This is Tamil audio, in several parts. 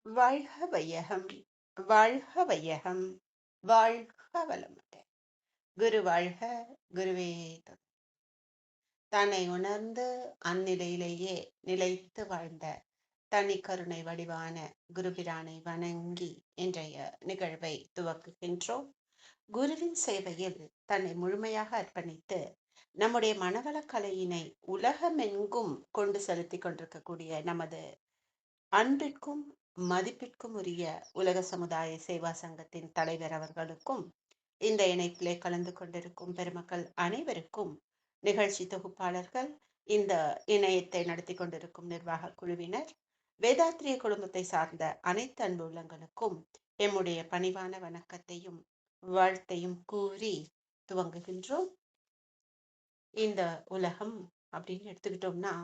வாழ்க வையகம், வாழ்க வையகம், வாழ்க வளமுடன். குரு வாழ்க, குருவே துணை. தன்னை உணர்ந்து அந்நிலையிலேயே நிலைத்து வாழ்ந்த தனி கருணை வடிவான குருபிரானை வணங்கி இன்றைய நிகழ்வை துவக்குகின்றோம். குருவின் சேவையில் தன்னை முழுமையாக அர்ப்பணித்து நம்முடைய மனவளக்கலையினை உலகமெங்கும் கொண்டு செலுத்திக் கொண்டிருக்கக்கூடிய நமது அன்பிற்கும் மதிப்பிற்கும் உரிய உலக சமுதாய சேவா சங்கத்தின் தலைவர் அவர்களுக்கும், இந்த இணைப்பிலே கலந்து கொண்டிருக்கும் பெருமக்கள் அனைவருக்கும், நிகழ்ச்சி தொகுப்பாளர்கள், இந்த இணையத்தை நடத்தி கொண்டிருக்கும் நிர்வாக குழுவினர், வேதாத்திரிய குடும்பத்தை சார்ந்த அனைத்து அன்பு உள்ளங்களுக்கும் எம்முடைய பணிவான வணக்கத்தையும் வாழ்த்தையும் கூறி துவங்குகின்றோம். இந்த உலகம் அப்படின்னு எடுத்துக்கிட்டோம்னா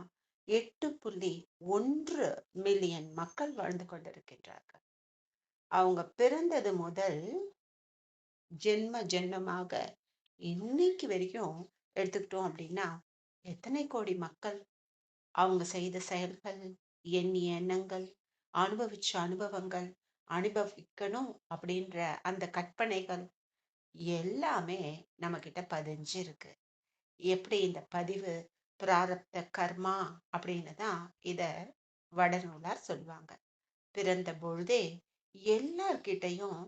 8.1 மில்லியன் மக்கள் வாழ்ந்து கொண்டிருக்கின்றார்கள். அவங்க பிறந்தது முதல் ஜென்மமாக இன்னைக்கு வரைக்கும் எடுத்துக்கிட்டோம் அப்படின்னா எத்தனை கோடி மக்கள், அவங்க செய்த செயல்கள், எண்ணிய எண்ணங்கள், அனுபவிச்ச அனுபவங்கள், அனுபவிக்கணும் அப்படின்ற அந்த கற்பனைகள் எல்லாமே நம்ம கிட்ட பதிஞ்சு இருக்கு. எப்படி இந்த பதிவு பிராரப்த கர்மா அப்படின்னு தான் இத வடநூலார் சொல்லுவாங்க. பிறந்த பொழுதே எல்லார்கிட்டையும்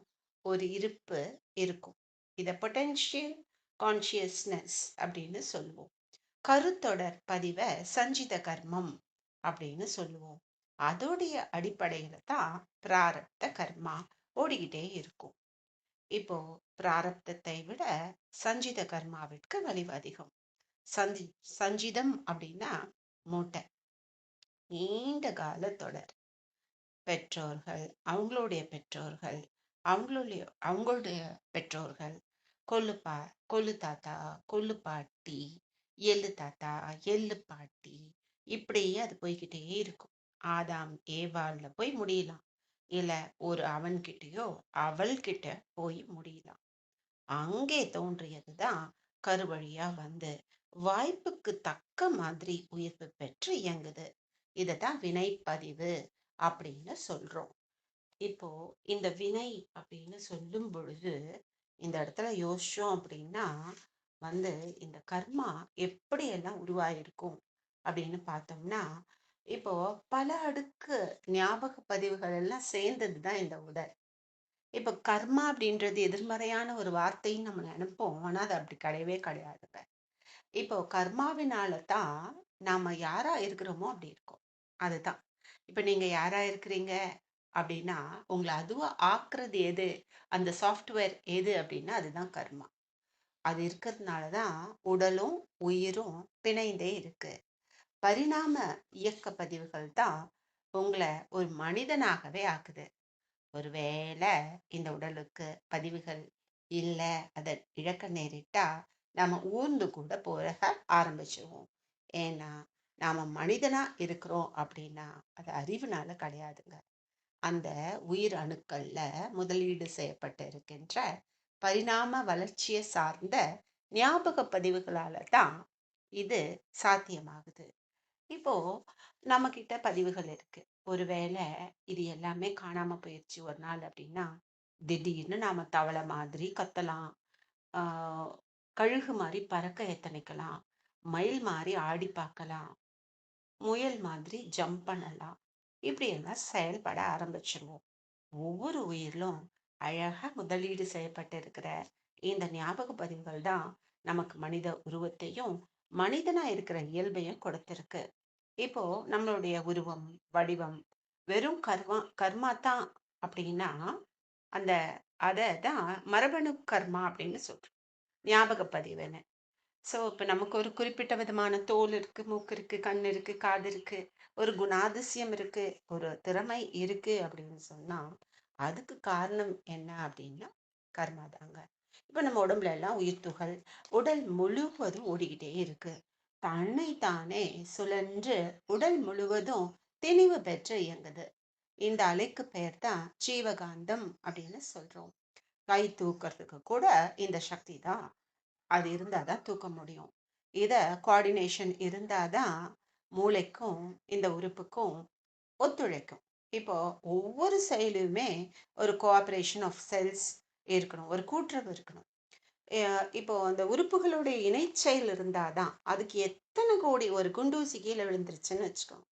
ஒரு இருப்பு இருக்கும். இத பொட்டன்ஷியல் கான்சியஸ்னஸ் அப்படின்னு சொல்லுவோம். கருத்தொடர் பதிவை சஞ்சித கர்மம் அப்படின்னு சொல்லுவோம். அதோடைய அடிப்படையில தான் பிராரப்த கர்மா ஓடிக்கிட்டே இருக்கும். இப்போ பிராரப்தத்தை விட சஞ்சித கர்மாவிற்கு வலிவு அதிகம். சஞ்சிதம் அப்படின்னா மூட்டை, நீண்ட கால தொடர். பெற்றோர்கள், அவங்களுடைய பெற்றோர்கள், அவங்களுடைய பெற்றோர்கள், கொள்ளு தாத்தா, கொள்ளு பாட்டி, எள்ளு தாத்தா, எள்ளு பாட்டி, இப்படியே அது போய்கிட்டே இருக்கும். ஆதாம் ஏவாள்ல போய் முடியலாம், இல்ல ஒரு அவன்கிட்டயோ அவள்கிட்ட போய் முடியலாம். அங்கே தோன்றியதுதான் கருவழியா வந்து வாய்ப்புக்கு தக்க மாதிரி உயிர்ப்பு பெற்று இயங்குது. இததான் வினைப்பதிவு அப்படின்னு சொல்றோம். இப்போ இந்த வினை அப்படின்னு சொல்லும் பொழுது இந்த இடத்துல யோசிச்சோம் அப்படின்னா வந்து இந்த கர்மா எப்படி எல்லாம் உருவாயிருக்கும் அப்படின்னு பார்த்தோம்னா, இப்போ பல அடுக்கு ஞாபக பதிவுகள் எல்லாம் சேர்ந்ததுதான் இந்த உடல். இப்ப கர்மா அப்படின்றது எதிர்மறையான ஒரு வார்த்தைன்னு நம்ம நினைப்போம். ஆனா அது அப்படி கிடையவே கிடையாதுங்க. இப்போ கர்மாவினால தான் நாம யாரா இருக்கிறோமோ அப்படி இருக்கோம். அதுதான். இப்ப நீங்க யாரா இருக்கிறீங்க அப்படின்னா உங்களை அதுவா ஆக்குறது எது, அந்த சாஃப்ட்வேர் எது அப்படின்னா அதுதான் கர்மா. அது இருக்கிறதுனால தான் உடலும் உயிரும் பிணைந்தே இருக்கு. பரிணாம இயக்க பதிவுகள் தான் உங்களை ஒரு மனிதனாகவே ஆக்குது. ஒருவேளை இந்த உடலுக்கு பதிவுகள் இல்ல, அதை இழக்க நேரிட்டா நாம ஊர்ந்து கூட போக ஆரம்பிச்சிருவோம். ஏன்னா நாம மனிதனா இருக்கிறோம் அப்படின்னா அது அறிவுனால கிடையாதுங்க. அந்த உயிர் அணுக்கள்ல முதலீடு செய்யப்பட்டு இருக்கின்ற பரிணாம வளர்ச்சியை சார்ந்த ஞாபக பதிவுகளால தான் இது சாத்தியமாகுது. இப்போ நம்ம கிட்ட பதிவுகள் இருக்கு. ஒருவேளை இது எல்லாமே காணாம போயிடுச்சு ஒரு நாள் அப்படின்னா திடீர்னு நாம தவளை மாதிரி கத்தலாம், ஆஹ் கழுகு மாதிரி பறக்க எத்தனைக்கலாம், மயில் மாதிரி ஆடி பார்க்கலாம், முயல் மாதிரி ஜம்ப் பண்ணலாம், இப்படி எல்லாம் செயல்பட ஆரம்பிச்சிருவோம். ஒவ்வொரு உயிரிலும் அழகா முதலீடு செய்யப்பட்டு இருக்கிற இந்த ஞாபக பதிவுகள் தான் நமக்கு மனித உருவத்தையும் மனிதனா இருக்கிற இயல்பையும் கொடுத்திருக்கு. இப்போ நம்மளுடைய உருவம், வடிவம் வெறும் கர்மா தான் அப்படின்னா அந்த அதை தான் மரபணு கர்மா அப்படின்னு சொல்றோம், ஞாபக பதிவுன்னு. ஸோ இப்போ நமக்கு ஒரு குறிப்பிட்ட விதமான தோல் இருக்கு, மூக்கு இருக்கு, கண் இருக்கு, காது இருக்கு, ஒரு குணாதிசயம் இருக்கு, ஒரு திறமை இருக்கு அப்படின்னு சொன்னா அதுக்கு காரணம் என்ன அப்படின்னா கர்மா தாங்க. இப்போ நம்ம உடம்புல எல்லாம் உயிர் துகள் உடல் முழுவதும் ஓடிக்கிட்டே இருக்கு. தன்னை தானே சுழன்று உடல் முழுவதும் திணிவு பெற்று இயங்குது. இந்த அலைக்கு பெயர் தான் ஜீவகாந்தம் அப்படின்னு சொல்றோம். கை தூக்கிறதுக்கு கூட இந்த சக்தி தான், அது இருந்தாதான் தூக்க முடியும். இத கோஆர்டினேஷன் இருந்தாதான் மூளைக்கும் இந்த உறுப்புக்கும் ஒத்துழைக்கும். இப்போ ஒவ்வொரு செயலுமே ஒரு கோஆபரேஷன் ஆஃப் செல்ஸ் இருக்கணும். ஒரு கூட்டுறவு இருக்கணும். இப்போ அந்த உறுப்புகளுடைய இணைச்செயல் இருந்தாதான் அதுக்கு எத்தனை கோடி ஒரு குண்டூசி கீழே விழுந்துருச்சுன்னு வச்சுக்கோங்க.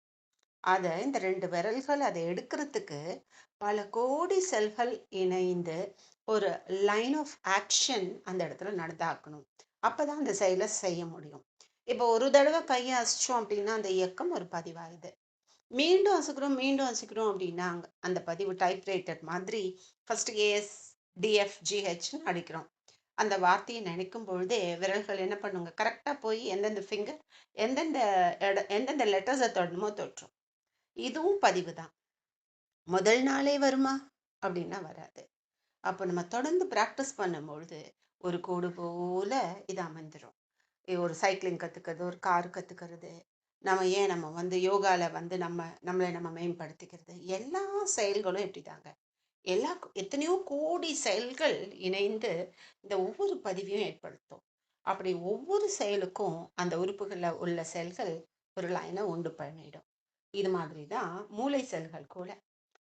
அதை இந்த 2 விரல்கள் அதை எடுக்கிறதுக்கு பல கோடி செல்கள் இணைந்து ஒரு லைன் ஆஃப் ஆக்ஷன் அந்த இடத்துல நடந்தாக்கணும். அப்பதான் அந்த செயலை செய்ய முடியும். இப்போ ஒரு தடவை கையை அசைச்சோம் அப்படின்னா அந்த இயக்கம் ஒரு பதிவாகுது. மீண்டும் அசைக்கிறோம் மீண்டும் அசைக்கிறோம் அப்படின்னா அந்த பதிவு டைப்ரைட்டர் மாதிரி ஃபர்ஸ்ட் ஏஎஸ் டிஎஃப் ஜிஹெச்னு அடிக்கிறோம். அந்த வார்த்தையை நினைக்கும் பொழுதே விரல்கள் என்ன பண்ணுங்க, கரெக்டாக போய் எந்தெந்த ஃபிங்கர் எந்தெந்த எந்தெந்த லெட்டர்ஸை தொடணுமோ தொட்டுரும். இதுவும் பதிவு தான். முதல் நாளே வருமா அப்படின்னா வராது. அப்போ நம்ம தொடர்ந்து ப்ராக்டிஸ் பண்ணும்பொழுது ஒரு கோடு போல இது அமைந்துடும். ஒரு சைக்கிளிங் கற்றுக்கிறது, ஒரு கார் கற்றுக்கிறது, நம்ம வந்து யோகாவில் வந்து நம்மளை நம்ம மேம்படுத்திக்கிறது, எல்லா செயல்களும் எப்படி தாங்க எல்லா எத்தனையோ கோடி செயல்கள் இணைந்து இந்த ஒவ்வொரு பதிவையும் ஏற்படுத்தும். அப்படி ஒவ்வொரு செயலுக்கும் அந்த உறுப்புகளில் உள்ள செல்கள் ஒரு லைனை உண்டு பண்ணிடும். இது மாதிரி தான் மூளை செல்கள் கூட.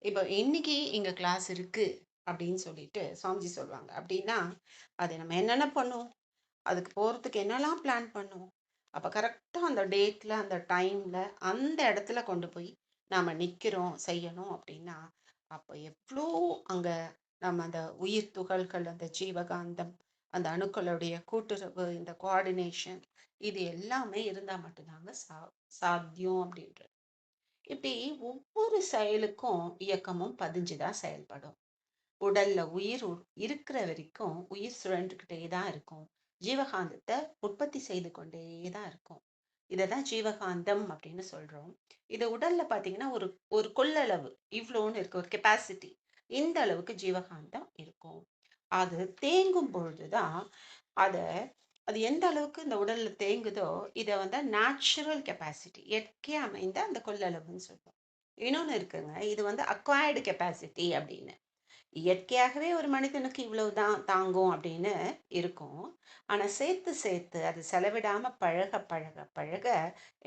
இப்போ இன்னைக்கு இங்க கிளாஸ் இருக்கு அப்படின்னு சொல்லிட்டு சுவாமிஜி சொல்லுவாங்க அப்படின்னா, அதை நம்ம என்னென்ன பண்ணுவோம், அதுக்கு போகிறதுக்கு என்னெல்லாம் பிளான் பண்ணுவோம். அப்போ கரெக்டாக அந்த டேட்டில் அந்த டைமில் அந்த இடத்துல கொண்டு போய் நாம் நிற்கிறோம் செய்யணும் அப்படின்னா, அப்போ எவ்வளோ அங்கே நம்ம அந்த உயிர் துகள்கள், அந்த ஜீவகாந்தம், அந்த அணுக்களுடைய கூட்டுறவு, இந்த கோஆர்டினேஷன், இது எல்லாமே இருந்தால் மட்டும்தாங்க சாத்தியம் அப்படின்றது. இப்படி ஒவ்வொரு செயலுக்கும் இயக்கமும் பதிஞ்சுதான் செயல்படும். உடல்ல உயிர் இருக்கிற வரைக்கும் உயிர் சுழன்றுக்கிட்டே தான் இருக்கும். ஜீவகாந்தத்தை உற்பத்தி செய்து கொண்டே தான் இருக்கும். இதை தான் ஜீவகாந்தம் அப்படின்னு சொல்றோம். இது உடல்ல பாத்தீங்கன்னா ஒரு ஒரு கொள்ளளவு இவ்வளோன்னு இருக்கு, ஒரு கெப்பாசிட்டி. இந்த அளவுக்கு ஜீவகாந்தம் இருக்கும். அது தேங்கும் பொழுதுதான் அதை அது எந்த அளவுக்கு இந்த உடல்ல தேங்குதோ இதை வந்து நேச்சுரல் கெப்பாசிட்டி, இயற்கை அமைந்த அந்த கொள்ளளவுன்னு சொல்றோம். இன்னொன்று இருக்குங்க, இது வந்து அக்வயர்டு கெப்பாசிட்டி அப்படின்னு. இயற்கையாகவே ஒரு மனிதனுக்கு இவ்வளவுதான் தாங்கும் அப்படின்னு இருக்கும். ஆனா சேர்த்து சேர்த்து அது செலவிடாம பழக பழக பழக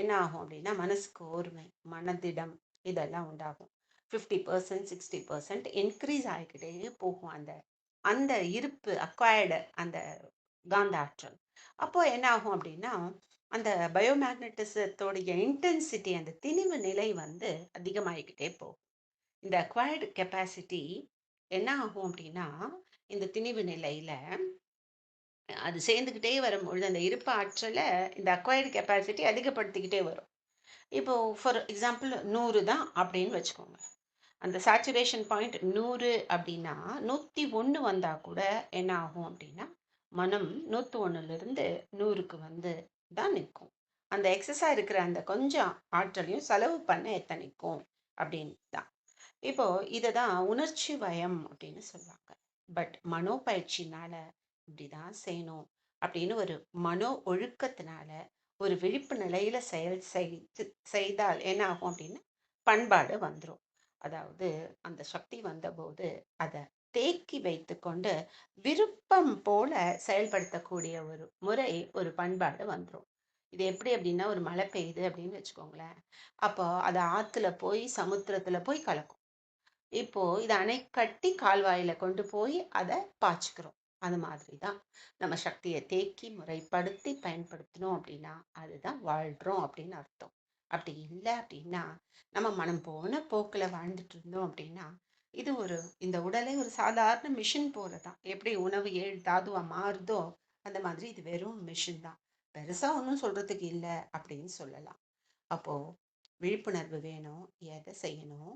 என்ன ஆகும் அப்படின்னா மனசுக்கு ஓர்மை, மனதிடம் இதெல்லாம் உண்டாகும். 50% 60% இன்க்ரீஸ் ஆகிக்கிட்டே போகும் அந்த அந்த இருப்பு அக்வயர்டு அந்த காந்த ஆற்றல். அப்போ என்ன ஆகும் அப்படின்னா அந்த பயோமேக்னட்டிசத்தோடைய இன்டென்சிட்டி, அந்த திணிவு நிலை வந்து அதிகமாகிக்கிட்டே போகும். இந்த அக்வயர்டு கெப்பாசிட்டி என்ன ஆகும் அப்படின்னா இந்த திணிவு நிலையில அது சேர்ந்துக்கிட்டே வரும்பொழுது அந்த இருப்பு ஆற்றலை இந்த அக்வயர்டு கெப்பாசிட்டி அதிகப்படுத்திக்கிட்டே வரும். இப்போ ஃபார் எக்ஸாம்பிள் 100 தான் அப்படின்னு வச்சுக்கோங்க. அந்த சேச்சுரேஷன் பாயிண்ட் 100 அப்படின்னா 101 வந்தா கூட என்ன ஆகும் அப்படின்னா மனம் 101லிருந்து 100க்கு வந்து தான் நிற்கும். அந்த எக்ஸஸா இருக்கிற அந்த கொஞ்சம் ஆற்றலையும் செலவு பண்ண எத்தனைக்கும் அப்படின்னு தான். இப்போ இதை தான் உணர்ச்சி வயம் அப்படின்னு சொல்லுவாங்க. பட் மனோபயிற்சினால இப்படிதான் செய்யணும் அப்படின்னு ஒரு மனோ ஒழுக்கத்தினால ஒரு விழிப்பு நிலையில செயல் செய்தால் என்ன ஆகும் அப்படின்னா பண்பாடு வந்துடும். அதாவது அந்த சக்தி வந்தபோது அதை தேக்கி வைத்து கொண்டு விருப்பம் போல செயல்படுத்தக்கூடிய ஒரு முறை, ஒரு பண்பாடு வந்துடும். இது எப்படி அப்படின்னா ஒரு மழை பெய்யுது அப்படின்னு வச்சுக்கோங்களேன். அப்போ அது ஆத்துல போய் சமுத்திரத்துல போய் கலக்கும். இப்போ இதை அணை கட்டி கால்வாயில கொண்டு போய் அதை பாய்ச்சிக்கிறோம். அது மாதிரி தான் நம்ம சக்தியை தேக்கி முறைப்படுத்தி பயன்படுத்தணும் அப்படின்னா அதுதான் வாழ்றோம் அப்படின்னு அர்த்தம். அப்படி இல்லை அப்படின்னா நம்ம மனம் போன போக்கில் வாழ்ந்துட்டு இருந்தோம் அப்படின்னா இது ஒரு இந்த உடலை ஒரு சாதாரண மிஷின் போல தான். எப்படி உணவு 7 தாதுவா மாறுதோ அந்த மாதிரி இது வெறும் மிஷின் தான். பெருசா ஒன்றும் சொல்றதுக்கு இல்லை அப்படின்னு சொல்லலாம். அப்போ விழிப்புணர்வு வேணும். எதை செய்யணும்,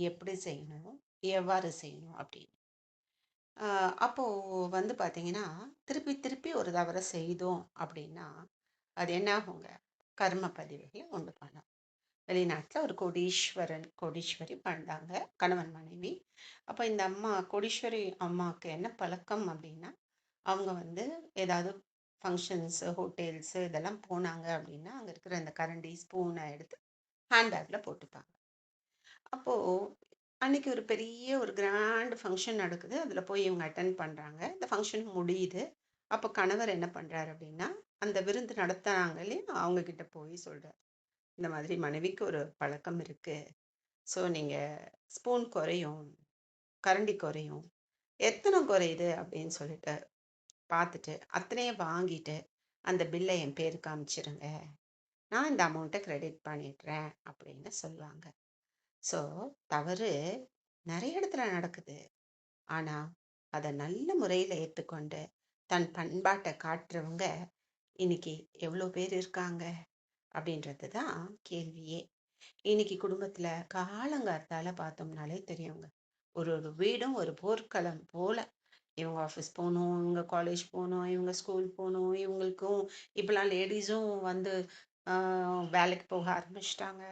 எப்படி செய்யணும், எவ்வாறு செய்யணும் அப்படின்னு. அப்போ வந்து பார்த்தீங்கன்னா திருப்பி திருப்பி ஒரு தவறை செய்தோம் அப்படின்னா அது என்ன ஆகுங்க, கர்ம பதிவுகளை உண்டு பண்ணும். வெளிநாட்டில் ஒரு கோடீஸ்வரன் கோடீஸ்வரி பண்ணாங்க, கணவன் மனைவி. அப்போ இந்த அம்மா கோடீஸ்வரி அம்மாவுக்கு என்ன பழக்கம் அப்படின்னா அவங்க வந்து ஏதாவது ஃபங்க்ஷன்ஸு ஹோட்டல்ஸு இதெல்லாம் போனாங்க அப்படின்னா அங்கே இருக்கிற அந்த கரண்டி ஸ்பூனை எடுத்து ஹேண்ட்பேக்கில் போட்டுப்பாங்க. அப்போது அன்னைக்கு ஒரு பெரிய ஒரு கிராண்ட் ஃபங்க்ஷன் நடக்குது. அதில் போய் இவங்க அட்டென்ட் பண்ணுறாங்க. இந்த ஃபங்க்ஷன் முடியுது. அப்போ கணவர் என்ன பண்ணுறாரு அப்படின்னா அந்த விருந்து நடத்துனாங்க இல்லையா அவங்க கிட்ட போய் சொல்கிறார், இந்த மாதிரி மனைவிக்கு ஒரு பழக்கம் இருக்குது, ஸோ நீங்கள் ஸ்பூன் குறையும், கரண்டி குறையும், எத்தனை குறையுது அப்படின்னு சொல்லிட்டு பார்த்துட்டு அத்தனையும் வாங்கிட்டு அந்த பில்லை என் பேருக்கு காமிச்சிருங்க, நான் இந்த அமௌண்ட்டை கிரெடிட் பண்ணிடுறேன் அப்படின்னு சொல்லுவாங்க. ஸோ தவறு நிறைய இடத்துல நடக்குது. ஆனால் அதை நல்ல முறையில் ஏற்றுக்கொண்டு தன் பண்பாட்டை காட்டுறவங்க இன்னைக்கு எவ்வளோ பேர் இருக்காங்க அப்படின்றது தான் கேள்வியே. இன்னைக்கு குடும்பத்தில் காலங்காத்தால பார்த்தோம்னாலே தெரியுங்க, ஒரு ஒரு வீடும் ஒரு போர்க்களம் போல. இவங்க ஆஃபீஸ் போகணும், இவங்க காலேஜ் போகணும், இவங்க ஸ்கூல் போகணும், இவங்களுக்கும் இப்போலாம் லேடிஸும் வந்து வேலைக்கு போக ஆரம்பிச்சிட்டாங்க.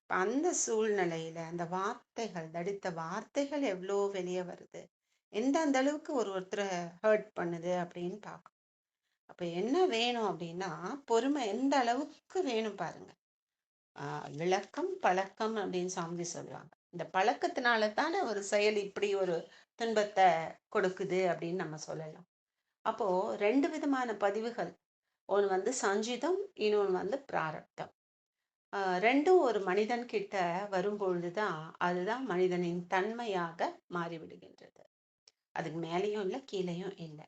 அந்த சூழ்நிலையில அந்த வார்த்தைகள், தடித்த வார்த்தைகள் எவ்வளோ வெளியே வருது, எந்த அளவுக்கு ஒருத்தரை ஹர்ட் பண்ணுது அப்படின்னு பார்க்கணும். அப்ப என்ன வேணும் அப்படின்னா, பொறுமை எந்த அளவுக்கு வேணும் பாருங்க. விளக்கம் பழக்கம் அப்படின்னு சாமி சொல்லுவாங்க. இந்த பழக்கத்தினால தானே ஒரு செயல் இப்படி ஒரு துன்பத்தை கொடுக்குது அப்படின்னு நம்ம சொல்லலாம். அப்போ ரெண்டு விதமான பதிவுகள், ஒன்று வந்து சஞ்சிதம், இன்னொன்று வந்து பிராரப்தம். ரெண்டும் ஒரு மனிதன் கிட்ட வரும்பொழுது தான் அதுதான் மனிதனின் தன்மையாக மாறிவிடுகின்றது. அதுக்கு மேலேயும் இல்லை, கீழேயும் இல்லை.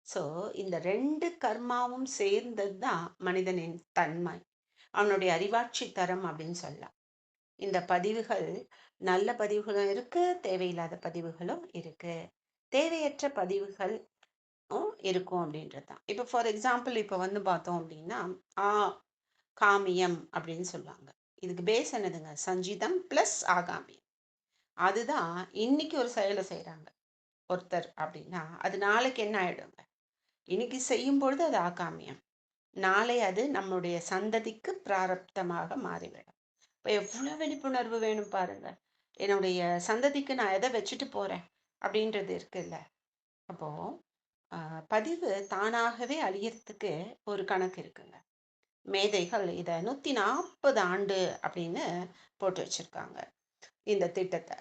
ஸோ இந்த ரெண்டு கர்மாவும் சேர்ந்தது தான் மனிதனின் தன்மை, அவனுடைய அறிவாட்சி தரம் அப்படின்னு சொல்லலாம். இந்த பதிவுகள் நல்ல பதிவுகளும் இருக்கு, தேவையில்லாத பதிவுகளும் இருக்கு, தேவையற்ற பதிவுகள் இருக்கும் அப்படின்றது தான். இப்போ ஃபார் எக்ஸாம்பிள் இப்போ வந்து பார்த்தோம் அப்படின்னா ஆ காமியம் அப்படின்னு சொல்லுவாங்க. இதுக்கு பேஸ் என்னதுங்க? சஞ்சிதம் ப்ளஸ் ஆகாமியம். அதுதான் இன்னைக்கு ஒரு செயலை செய்கிறாங்க ஒருத்தர் அப்படின்னா அது நாளைக்கு என்ன ஆயிடுங்க? இன்னைக்கு செய்யும் பொழுது அது ஆகாமியம், நாளை அது நம்முடைய சந்ததிக்கு பிராரப்தமாக மாறிவிடும். இப்போ எவ்வளோ விழிப்புணர்வு வேணும் பாருங்க. என்னுடைய சந்ததிக்கு நான் எதை வச்சுட்டு போறேன் அப்படின்றது இருக்குல்ல. அப்போ பதிவு தானாகவே அழியறதுக்கு ஒரு கணக்கு இருக்குங்க. மேதைகள் இதை 140 ஆண்டு அப்படின்னு போட்டு வச்சிருக்காங்க இந்த திட்டத்தை.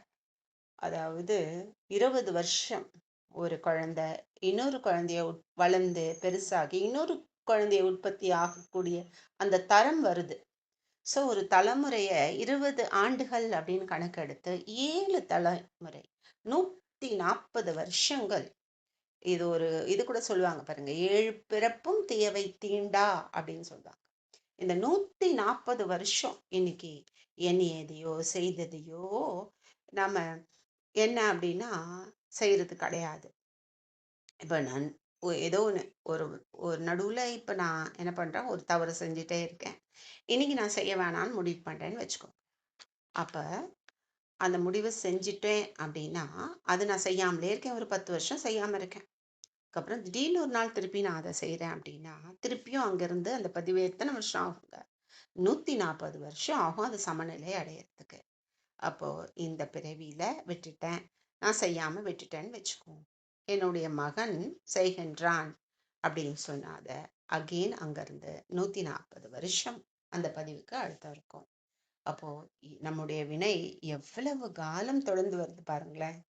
அதாவது 20 வருஷம் ஒரு குழந்தை இன்னொரு குழந்தைய வளர்ந்து பெருசாகி இன்னொரு குழந்தைய உற்பத்தி ஆகக்கூடிய அந்த தரம் வருது. ஸோ ஒரு தலைமுறையை 20 ஆண்டுகள் அப்படின்னு கணக்கெடுத்து 7 தலைமுறை 140 வருஷங்கள். இது ஒரு இது கூட சொல்லுவாங்க பாருங்க, 7 பிறப்பும் தீயவை தீண்டா அப்படின்னு சொல்லுவாங்க. இந்த 140 வருஷம் இன்னைக்கு எண்ணியதையோ செய்ததையோ நம்ம என்ன அப்படின்னா செய்யறது கிடையாது. இப்போ நான் ஏதோ ஒன்று ஒரு ஒரு நடுவில் இப்போ நான் என்ன பண்ணுறேன், ஒரு தவறு செஞ்சுட்டே இருக்கேன். இன்னைக்கு நான் செய்ய வேணான்னு முடிவு பண்ணுறேன்னு வச்சுக்கோ. அப்போ அந்த முடிவை செஞ்சுட்டேன் அப்படின்னா அது நான் செய்யாமலே இருக்கேன், ஒரு 10 வருஷம் செய்யாமல் இருக்கேன். அதுக்கப்புறம் திடீர்னு ஒரு நாள் திருப்பி நான் அதை செய்கிறேன் அப்படின்னா திருப்பியும் அங்கேருந்து அந்த பதிவு எத்தனை வருஷம் ஆகுங்க? 140 வருஷம் ஆகும் அது சமநிலை அடையிறதுக்கு. அப்போது இந்த பிறவியில் விட்டுட்டேன், நான் செய்யாமல் விட்டுட்டேன்னு வச்சுக்குவோம். என்னுடைய மகன் செய்கின்றான் அப்படின்னு சொன்னாத அகெயின் அங்கேருந்து 140 வருஷம் அந்த பதிவுக்கு அழுத்தம் இருக்கும். அப்போது நம்முடைய வினை எவ்வளவு காலம் தொடர்ந்து வருது பாருங்களேன்.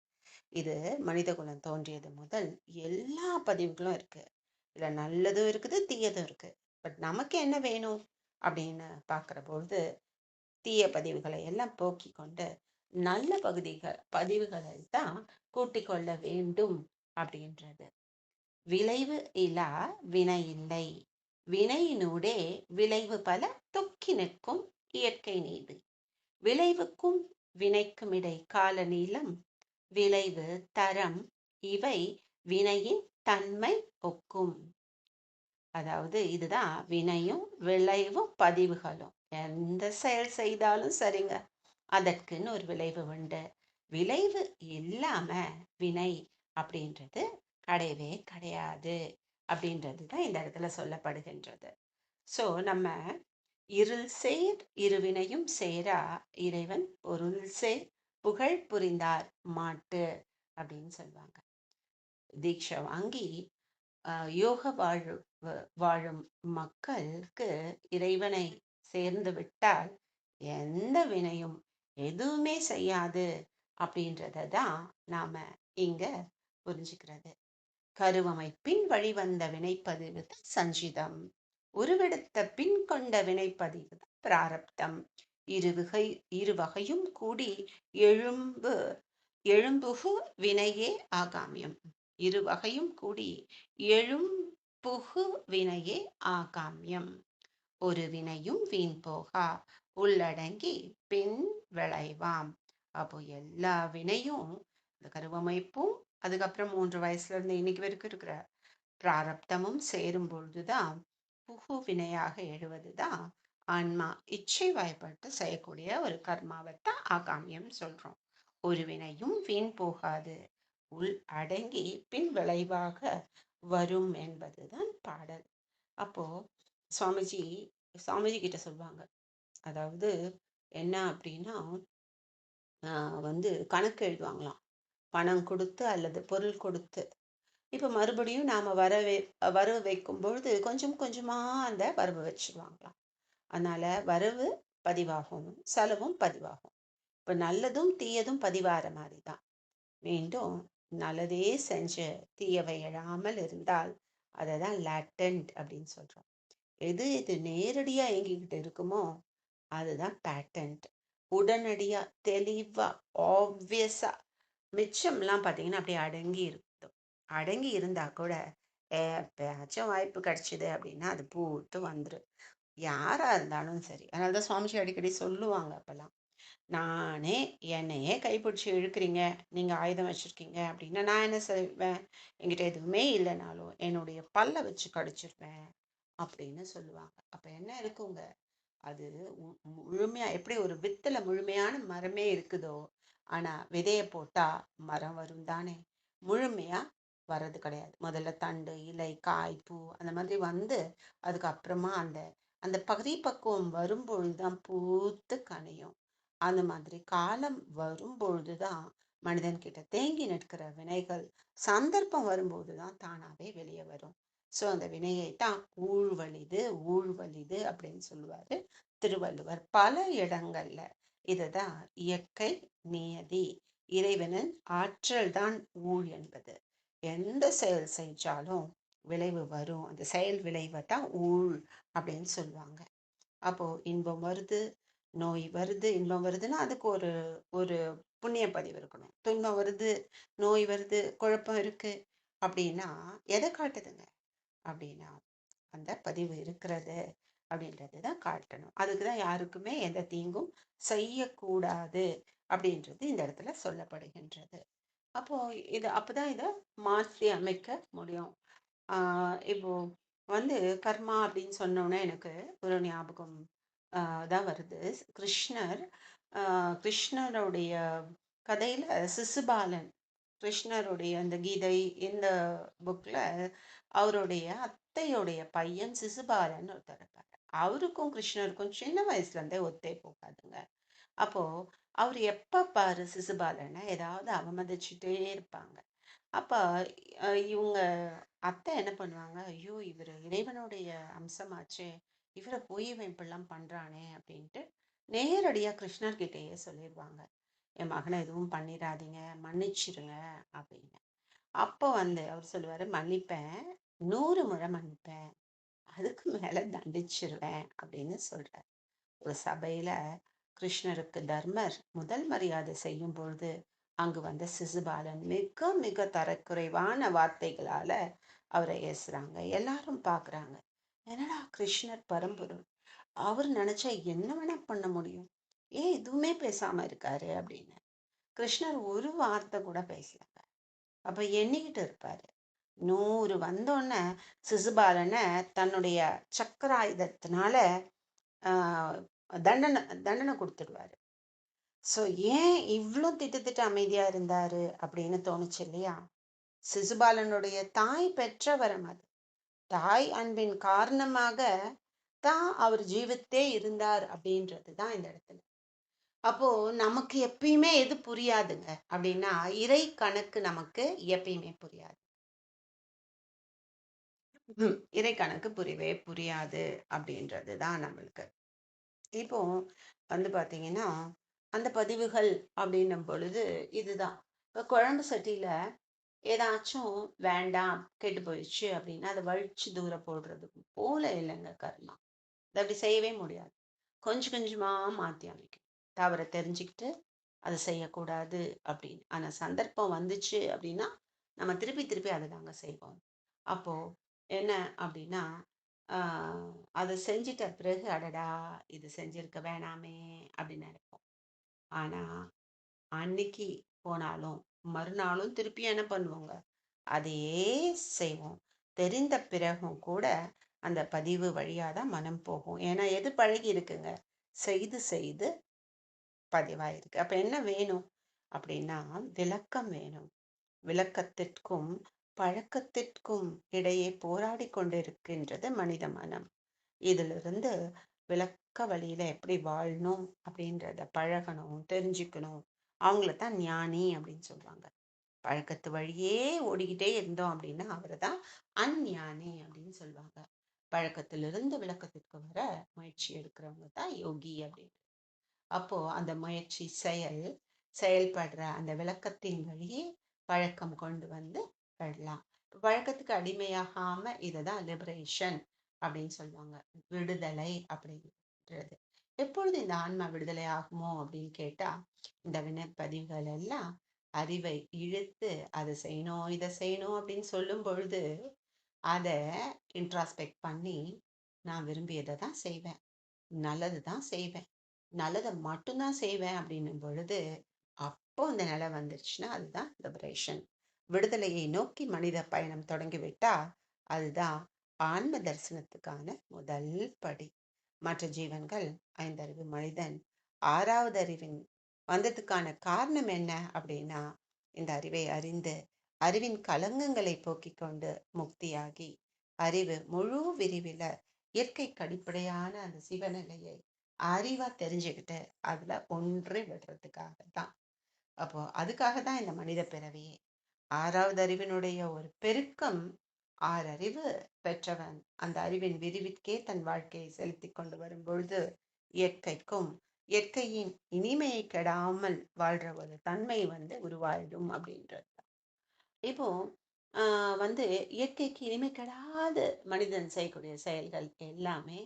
இது மனித குலம் தோன்றியது முதல் எல்லா பதிவுகளும் இருக்கு. இதில் நல்லதும் இருக்குது, தீயதும் இருக்கு. பட் நமக்கு என்ன வேணும் அப்படின்னு பார்க்குற பொழுது தீய பதிவுகளை எல்லாம் போக்கி கொண்டு நல்ல பதிவுகளை தான் கூட்டிக் கொள்ள வேண்டும் அப்படின்றது. விளைவு இல்லா வினை இல்லை, வினையினூடே விளைவு பல தொக்கி நிற்கும் இயற்கை நீதி. விளைவுக்கும் வினைக்கும் இடை கால நீளம், விளைவு தரம் இவை வினையின் தன்மை ஒக்கும். அதாவது இதுதான் வினையும் விளைவும் பதிவுகளும். எந்த செயல் செய்தாலும் சரிங்க, அதற்குன்னு ஒரு விளைவு உண்டு. விளைவு இல்லாம வினை அப்படின்றது கிடையவே கிடையாது அப்படின்றது தான் இந்த இடத்துல சொல்லப்படுகின்றது. ஸோ நம்ம இருள் சேர் இருவினையும் சேரா இறைவன் பொருள் சேர் புகழ் புரிந்தார் மாட்டு அப்படின்னு சொல்லுவாங்க. தீட்சை வாங்கி யோக வாழும் மக்களுக்கு இறைவனை சேர்ந்து விட்டால் எந்த வினையும் எதுவுமே செய்யாது அப்படின்றத தான் நாம இங்க புரிஞ்சுக்கிறது. கருவமைப்பின் வழிவந்த வினைப்பதிவு தான் சஞ்சிதம், உருவெடுத்த பின் கொண்ட வினைப்பதிவு தான் பிராரப்தம். இருவகை இருவகையும் கூடி எழும்பு எழும்புகு வினையே ஆகாமியம். இருவகையும் கூடி எழும்புகு வினையே ஆகாமியம். ஒரு வினையும் வீண் போகா உள்ளடங்கி பின் விளைவாம். அப்போ எல்லா வினையும் இந்த கருவமைப்பும் அதுக்கப்புறம் 3 வயசுல இருந்து இன்னைக்கு வரைக்கும் இருக்கிற பிராரப்தமும் சேரும் பொழுதுதான் புகு வினையாக எழுவதுதான் ஆன்மா இச்சை வாய்ப்பட்டு செய்யக்கூடிய ஒரு கர்மாவைத்தான் ஆகாமியம் சொல்றோம். ஒரு வினையும் வீண் போகாது, உள் அடங்கி பின் விளைவாக வரும் என்பதுதான் பாடல். அப்போ சுவாமிஜி சுவாமிஜி கிட்ட சொல்லுவாங்க, அதாவது என்ன அப்படின்னா வந்து கணக்கு எழுதுவாங்களாம், பணம் கொடுத்து அல்லது பொருள் கொடுத்து. இப்போ மறுபடியும் நாம வரவு வைக்கும் பொழுது கொஞ்சம் கொஞ்சமா அந்த வரவு வச்சிருவாங்களாம். அதனால வரவு பதிவாகும், செலவும் பதிவாகும். இப்போ நல்லதும் தீயதும் பதிவார மாதிரி தான். மீண்டும் நல்லதே செஞ்சு தீயவை எழாமல் இருந்தால் அதை தான் லேட்டன்ட் அப்படின்னு சொல்றோம். எது எது நேரடியா இயங்கிக்கிட்டு இருக்குமோ அதுதான் பேட்டன்ட். உடனடியா தெளிவா ஆப்வியஸா. மிச்சம்லாம் பார்த்தீங்கன்னா அப்படியே அடங்கி இருக்கும். அடங்கி இருந்தா கூட எப்பயாச்சும் வாய்ப்பு கிடைச்சிது அப்படின்னா அது பூத்து வந்துடும், யாரா இருந்தாலும் சரி. அதனால தான் சுவாமிஜி அடிக்கடி சொல்லுவாங்க அப்பெல்லாம், நானே என்னையே கைப்பிடிச்சி இழுக்கிறீங்க, நீங்க ஆயுதம் வச்சிருக்கீங்க அப்படின்னா நான் என்ன செய்வேன், என்கிட்ட எதுவுமே இல்லைனாலும் என்னுடைய பல்ல வச்சு கடிச்சிருவேன் அப்படின்னு சொல்லுவாங்க. அப்ப என்ன இருக்குங்க, அது முழுமையா எப்படி ஒரு வித்துல முழுமையான மரமே இருக்குதோ, ஆனா விதைய போட்டா மரம் வரும் தானே, முழுமையா வர்றது கிடையாது. முதல்ல தண்டு, இலை, காய், பூ அந்த மாதிரி வந்து அதுக்கப்புறமா அந்த அந்த பக்குவம் வரும்பொழுதுதான் பூத்து கனியும். அந்த மாதிரி காலம் வரும்பொழுதுதான் மனிதன் கிட்ட தேங்கி நிற்கிற வினைகள் சந்தர்ப்பம் வரும்போதுதான் தானாவே வெளியே வரும். சோ அந்த வினையை தான் ஊழ்வழிது ஊழ்வழிது அப்படின்னு சொல்லுவாரு திருவள்ளுவர் பல இடங்கள்ல. இதுதான் இயற்கை நியதி, இறைவனின் ஆற்றல் தான் ஊழ் என்பது. எந்த செயல் செஞ்சாலும் விளைவு வரும், அந்த செயல் விளைவை தான் ஊழ் அப்படின்னு சொல்லுவாங்க. அப்போ இன்பம் வருது, நோய் வருது. இன்பம் வருதுன்னா அதுக்கு ஒரு ஒரு புண்ணிய பதிவு இருக்கணும். துன்பம் வருது, நோய் வருது, குழப்பம் இருக்கு அப்படின்னா எதை காட்டுதுங்க அப்படின்னா அந்த பதிவு இருக்கிறது அப்படின்றது தான் காட்டணும். அதுக்கு தான் யாருக்குமே எந்த தீங்கும் செய்யக்கூடாது அப்படின்றது இந்த இடத்துல சொல்லப்படுகின்றது. அப்போ இது அப்பதான் இதை மாற்றி அமைக்க முடியும். இப்போ வந்து கர்மா அப்படின்னு சொன்னோன்னே எனக்கு ஒரு ஞாபகம் தான் வருது. கிருஷ்ணர் கிருஷ்ணருடைய கதையில சிசுபாலன், கிருஷ்ணருடைய அந்த கீதை இந்த புக்ல அவருடைய அத்தையுடைய பையன் சிசுபாலன் ஒருத்தர் இருப்பாரு. அவருக்கும் கிருஷ்ணருக்கும் சின்ன வயசுல இருந்தே ஒத்தே போகாதுங்க. அப்போ அவர் எப்ப பாரு சிசுபாலனை ஏதாவது அவமதிச்சுட்டே இருப்பாங்க. அப்ப இவங்க அத்தை என்ன பண்ணுவாங்க, ஐயோ இவர் இறைவனுடைய அம்சமாச்சே, இவரை போய் இவன் இப்படிலாம் பண்றானே அப்படின்ட்டு நேரடியா கிருஷ்ணர்கிட்டயே சொல்லிடுவாங்க, என் மகனை எதுவும் பண்ணிடாதீங்க, மன்னிச்சிருங்க அப்படின்னு. அப்போ வந்து அவர் சொல்லுவாரு, மன்னிப்பேன், 100 முறை மன்னிப்பேன், அதுக்கு மேல தண்டிச்சிருவேன் அப்படின்னு சொல்றார். ஒரு சபையில கிருஷ்ணருக்கு தர்மர் முதல் மரியாதை செய்யும் பொழுது அங்கு வந்த சிசுபாலன் மிக மிக தரக்குறைவான வார்த்தைகளால அவரை ஏசுறாங்க. எல்லாரும் பாக்குறாங்க, என்னடா கிருஷ்ணர் பரம்பொருள், அவர் நினைச்சா என்ன வேணா பண்ண முடியும், ஏன் எதுவுமே பேசாம இருக்காரு அப்படின்னு. கிருஷ்ணர் ஒரு வார்த்தை கூட பேசலங்க. அப்ப எண்ணிக்கிட்டு இருப்பாரு. 100 வந்தோடனே சிசுபாலனை தன்னுடைய சக்கராயுதத்தினால ஆஹ் தண்டனை தண்டனை கொடுத்துடுவாரு. சோ ஏன் இவ்வளோ திட்டு அமைதியா இருந்தாரு அப்படின்னு தோணுச்சு இல்லையா. சிசுபாலனுடைய தாய் பெற்ற வரம் அது. தாய் அன்பின் காரணமாக தான் அவர் ஜீவித்தே இருந்தார் அப்படின்றது தான் இந்த இடத்துல. அப்போ நமக்கு எப்பயுமே எது புரியாதுங்க அப்படின்னா இறை கணக்கு நமக்கு எப்பயுமே புரியாது. இறை கணக்கு புரியவே புரியாது அப்படின்றது தான் நம்மளுக்கு. இப்போ வந்து பாத்தீங்கன்னா அந்த பதிவுகள் அப்படின்னும் பொழுது இதுதான். இப்போ குழம்பு சட்டியில ஏதாச்சும் வேண்டாம் கெட்டு போயிடுச்சு அப்படின்னா அதை வழிச்சு தூர போடுறது போல இல்லைங்க கர்மா. அது அப்படி செய்யவே முடியாது. கொஞ்சம் கொஞ்சமா மாத்தி அமைக்கணும். தவற தெரிஞ்சுக்கிட்டு, அத செய்யக்கூடாது அப்படின்னு. ஆனா சந்தர்ப்பம் வந்துச்சு அப்படின்னா, நம்ம திருப்பி திருப்பி அத தாங்க செய்வோம். அப்போ என்ன அப்படின்னா, ஆ அத செஞ்சுட்ட பிறகு, "அடடா! இது செஞ்சிருக்க வேணாமே" அப்படின்னு நெனைப்போம். ஆனா, அன்னைக்கு போனாலும், மறுநாளும் திருப்பி என்ன பண்ணுவோங்க? அதையே செய்வோம். தெரிந்த பிறகும் கூட, அந்த பதிவு வழியா தான் மனம் போகும். ஏன்னா, எது பழகியிருக்குங்க? செய்து செய்து பதிவாயிருக்கு. அப்ப என்ன வேணும்? அப்படின்னா, விளக்கம் வேணும். விளக்கத்திற்கும், பழக்கத்திற்கும் இடையே போராடிக் கொண்டிருக்கின்றது மனித மனம். இதிலிருந்து விளக்க வழியில எப்படி வாழணும் அப்படின்றத பழகணும், தெரிஞ்சுக்கணும். அவங்கள தான் ஞானி அப்படின்னு சொல்லுவாங்க. பழக்கத்து வழியே ஓடிக்கிட்டே இருந்தோம் அப்படின்னா, அவர தான் அஞ்ஞானி அப்படின்னு சொல்லுவாங்க. பழக்கத்திலிருந்து விளக்கத்திற்கு வர முயற்சி எடுக்கிறவங்க தான் யோகி அப்படின்னு. அப்போ அந்த முயற்சி செயல்படுற அந்த விளக்கத்தின் வழியே பழக்கம் கொண்டு வந்து விடலாம். பழக்கத்துக்கு அடிமையாகாம இதை தான் லிபரேஷன் அப்படின்னு சொல்லுவாங்க. விடுதலை அப்படின்றது. எப்பொழுது இந்த ஆன்மா விடுதலை ஆகுமோ அப்படின்னு கேட்டா, இந்த வினைப்பதிவுகள் எல்லாம் அறிவை இழுத்து அதை செய்யணும் இதை செய்யணும் அப்படின்னு சொல்லும் பொழுது, அதை இன்ட்ராஸ்பெக்ட் பண்ணி நான் விரும்பியதை தான் செய்வேன், நல்லது தான் செய்வேன், நல்லதை மட்டும்தான் செய்வேன் அப்படின்னும் பொழுது, அப்போ இந்த நிலை வந்துருச்சுன்னா அதுதான் லிபரேஷன். விடுதலையை நோக்கி மனித பயணம் தொடங்கிவிட்டா அதுதான் ஆன்ம தரிசனத்துக்கான முதல் படி. மற்ற ஜீவன்கள் ஐந்தறிவு, மனிதன் ஆறாவது அறிவின் வந்ததுக்கான காரணம் என்ன அப்படின்னா, இந்த அறிவை அறிந்து அறிவின் கலங்கங்களை போக்கிக் கொண்டு முக்தியாகி அறிவு முழு விரிவில இயற்கைக்கு அடிப்படையான அந்த சிவநிலையை அறிவா தெரிஞ்சுக்கிட்டு அதுல ஒன்றி விடுறதுக்காக தான். அப்போ அதுக்காக தான் இந்த மனித பிறவியே. ஆறாவது அறிவினுடைய ஒரு பெருக்கம். ஆறறிவு பெற்றவன் அந்த அறிவின் விரிவிற்கே தன் வாழ்க்கையை செலுத்திக் கொண்டு வரும் பொழுது, இயற்கைக்கும் இயற்கையின் இனிமையை கெடாமல் வாழ்ற ஒரு தன்மை வந்து உருவாயிடும் அப்படின்றது. இப்போ வந்து இயற்கைக்கு இனிமை கெடாத மனிதன் செய்யக்கூடிய செயல்கள் எல்லாமே